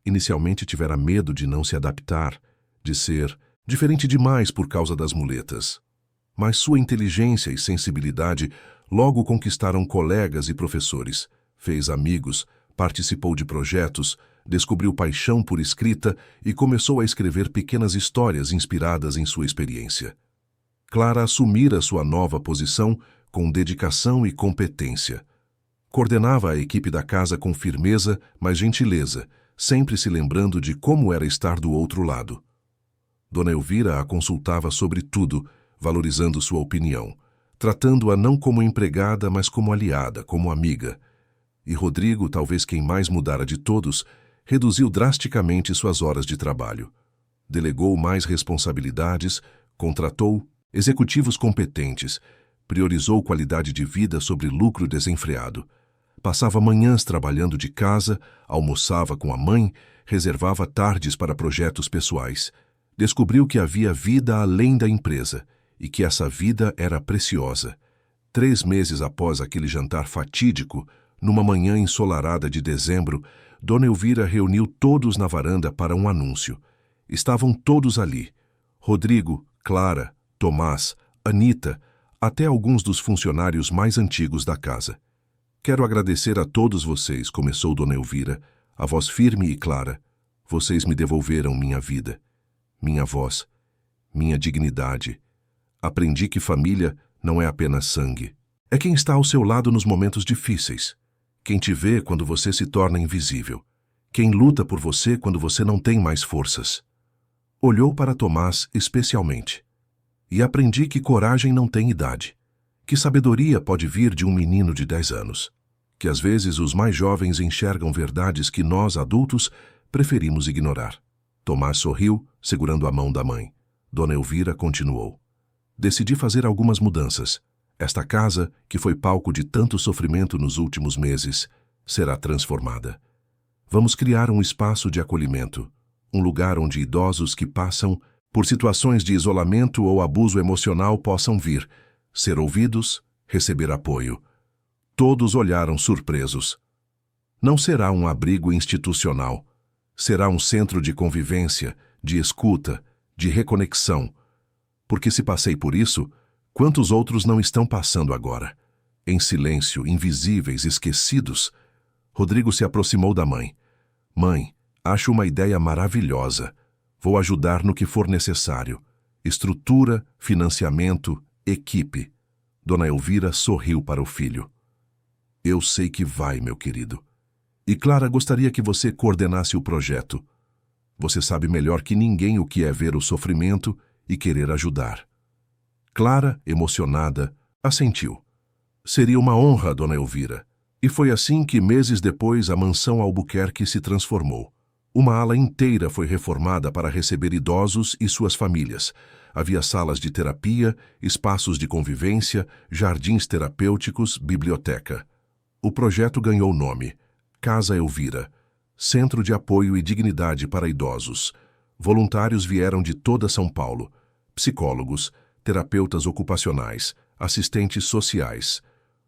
Inicialmente tivera medo de não se adaptar, de ser diferente demais por causa das muletas. Mas sua inteligência e sensibilidade logo conquistaram colegas e professores. Fez amigos, participou de projetos, descobriu paixão por escrita e começou a escrever pequenas histórias inspiradas em sua experiência. Clara assumira sua nova posição com dedicação e competência. Coordenava a equipe da casa com firmeza, mas gentileza, sempre se lembrando de como era estar do outro lado. Dona Elvira a consultava sobre tudo, valorizando sua opinião, tratando-a não como empregada, mas como aliada, como amiga. E Rodrigo, talvez quem mais mudara de todos, reduziu drasticamente suas horas de trabalho. Delegou mais responsabilidades, contratou executivos competentes, priorizou qualidade de vida sobre lucro desenfreado. Passava manhãs trabalhando de casa, almoçava com a mãe, reservava tardes para projetos pessoais. Descobriu que havia vida além da empresa e que essa vida era preciosa. 3 meses após aquele jantar fatídico, numa manhã ensolarada de dezembro, Dona Elvira reuniu todos na varanda para um anúncio. Estavam todos ali. Rodrigo, Clara, Tomás, Anita, até alguns dos funcionários mais antigos da casa. Quero agradecer a todos vocês, começou Dona Elvira, a voz firme e clara. Vocês me devolveram minha vida, minha voz, minha dignidade. Aprendi que família não é apenas sangue. É quem está ao seu lado nos momentos difíceis. Quem te vê quando você se torna invisível. Quem luta por você quando você não tem mais forças. Olhou para Tomás especialmente. E aprendi que coragem não tem idade. Que sabedoria pode vir de um menino de 10 anos. Que às vezes os mais jovens enxergam verdades que nós, adultos, preferimos ignorar. Tomás sorriu, segurando a mão da mãe. Dona Elvira continuou. Decidi fazer algumas mudanças. Esta casa, que foi palco de tanto sofrimento nos últimos meses, será transformada. Vamos criar um espaço de acolhimento, um lugar onde idosos que passam por situações de isolamento ou abuso emocional possam vir, ser ouvidos, receber apoio. Todos olharam surpresos. Não será um abrigo institucional. Será um centro de convivência, de escuta, de reconexão. Porque se passei por isso, quantos outros não estão passando agora? Em silêncio, invisíveis, esquecidos. Rodrigo se aproximou da mãe. Mãe, acho uma ideia maravilhosa. Vou ajudar no que for necessário. Estrutura, financiamento, equipe. Dona Elvira sorriu para o filho. Eu sei que vai, meu querido. E Clara gostaria que você coordenasse o projeto. Você sabe melhor que ninguém o que é ver o sofrimento e querer ajudar. Clara, emocionada, assentiu. Seria uma honra, Dona Elvira. E foi assim que, meses depois, a mansão Albuquerque se transformou. Uma ala inteira foi reformada para receber idosos e suas famílias. Havia salas de terapia, espaços de convivência, jardins terapêuticos, biblioteca. O projeto ganhou nome: Casa Elvira, Centro de Apoio e Dignidade para Idosos. Voluntários vieram de toda São Paulo. Psicólogos, terapeutas ocupacionais, assistentes sociais.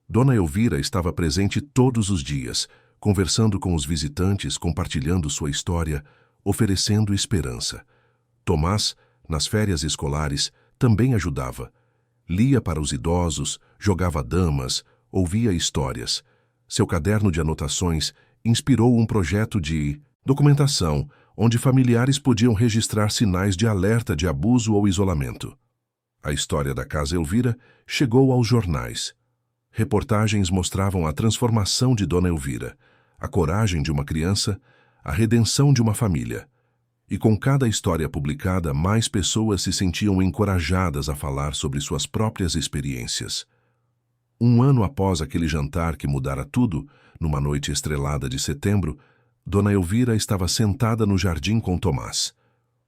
Dona Elvira estava presente todos os dias, conversando com os visitantes, compartilhando sua história, oferecendo esperança. Tomás, nas férias escolares, também ajudava. Lia para os idosos, jogava damas, ouvia histórias. Seu caderno de anotações inspirou um projeto de documentação, onde familiares podiam registrar sinais de alerta de abuso ou isolamento. A história da Casa Elvira chegou aos jornais. Reportagens mostravam a transformação de Dona Elvira, a coragem de uma criança, a redenção de uma família. E com cada história publicada, mais pessoas se sentiam encorajadas a falar sobre suas próprias experiências. Um ano após aquele jantar que mudara tudo, numa noite estrelada de setembro, Dona Elvira estava sentada no jardim com Tomás.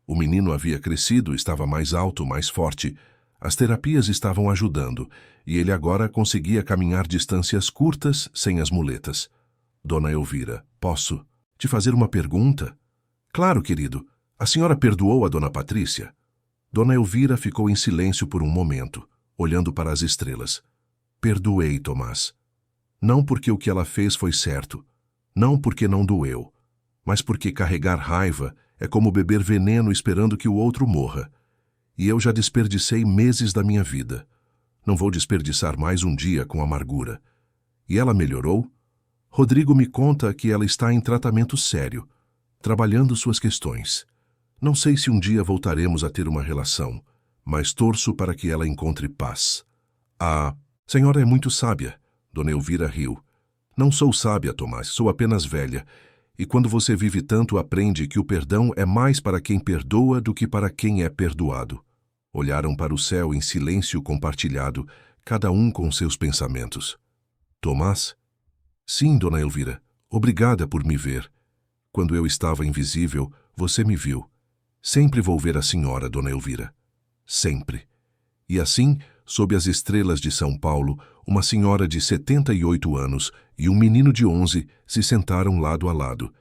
O menino havia crescido, estava mais alto, mais forte. As terapias estavam ajudando, e ele agora conseguia caminhar distâncias curtas sem as muletas. Dona Elvira, posso te fazer uma pergunta? Claro, querido. A senhora perdoou a Dona Patrícia? Dona Elvira ficou em silêncio por um momento, olhando para as estrelas. Perdoei, Tomás. Não porque o que ela fez foi certo, não porque não doeu, mas porque carregar raiva é como beber veneno esperando que o outro morra. E eu já desperdicei meses da minha vida. Não vou desperdiçar mais um dia com amargura. E ela melhorou? Rodrigo me conta que ela está em tratamento sério. trabalhando suas questões. Não sei se um dia voltaremos a ter uma relação, mas torço para que ela encontre paz. A senhora é muito sábia, Dona Elvira riu. Não sou sábia, Tomás, sou apenas velha. E quando você vive tanto, aprende que o perdão é mais para quem perdoa do que para quem é perdoado. Olharam para o céu em silêncio compartilhado, cada um com seus pensamentos. Tomás? Sim, Dona Elvira. Obrigada por me ver. Quando eu estava invisível, você me viu. Sempre vou ver a senhora, Dona Elvira. Sempre. E assim, sob as estrelas de São Paulo, uma senhora de 78 anos e um menino de 11 se sentaram lado a lado,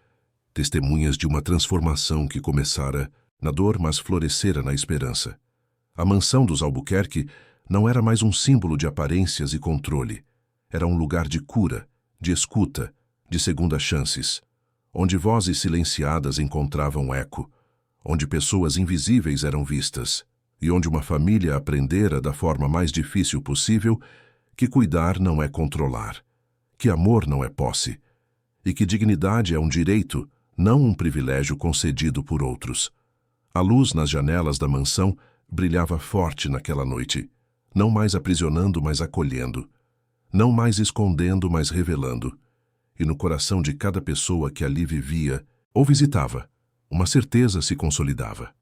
testemunhas de uma transformação que começara na dor, mas florescera na esperança. A mansão dos Albuquerque não era mais um símbolo de aparências e controle. Era um lugar de cura, de escuta, de segundas chances, onde vozes silenciadas encontravam eco, onde pessoas invisíveis eram vistas, e onde uma família aprendera da forma mais difícil possível que cuidar não é controlar, que amor não é posse, e que dignidade é um direito, não um privilégio concedido por outros. A luz nas janelas da mansão brilhava forte naquela noite, não mais aprisionando, mas acolhendo, não mais escondendo, mas revelando, e no coração de cada pessoa que ali vivia ou visitava, uma certeza se consolidava.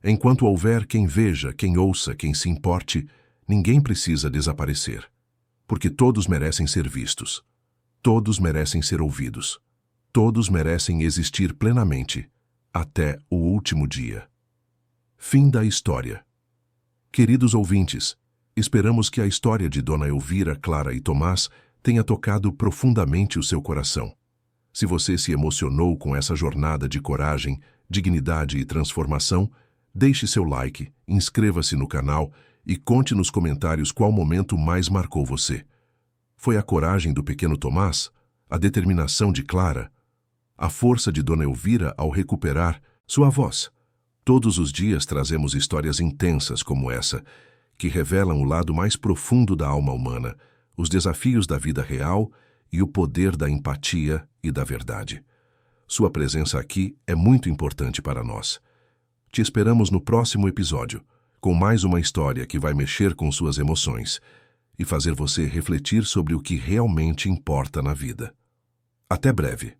Enquanto houver quem veja, quem ouça, quem se importe, ninguém precisa desaparecer. Porque todos merecem ser vistos. Todos merecem ser ouvidos. Todos merecem existir plenamente, até o último dia. Fim da história. Queridos ouvintes, esperamos que a história de Dona Elvira, Clara e Tomás tenha tocado profundamente o seu coração. Se você se emocionou com essa jornada de coragem, dignidade e transformação, deixe seu like, inscreva-se no canal e conte nos comentários qual momento mais marcou você. Foi a coragem do pequeno Tomás? A determinação de Clara? A força de Dona Elvira ao recuperar sua voz? Todos os dias trazemos histórias intensas como essa, que revelam o lado mais profundo da alma humana, os desafios da vida real e o poder da empatia e da verdade. Sua presença aqui é muito importante para nós. Te esperamos no próximo episódio, com mais uma história que vai mexer com suas emoções e fazer você refletir sobre o que realmente importa na vida. Até breve!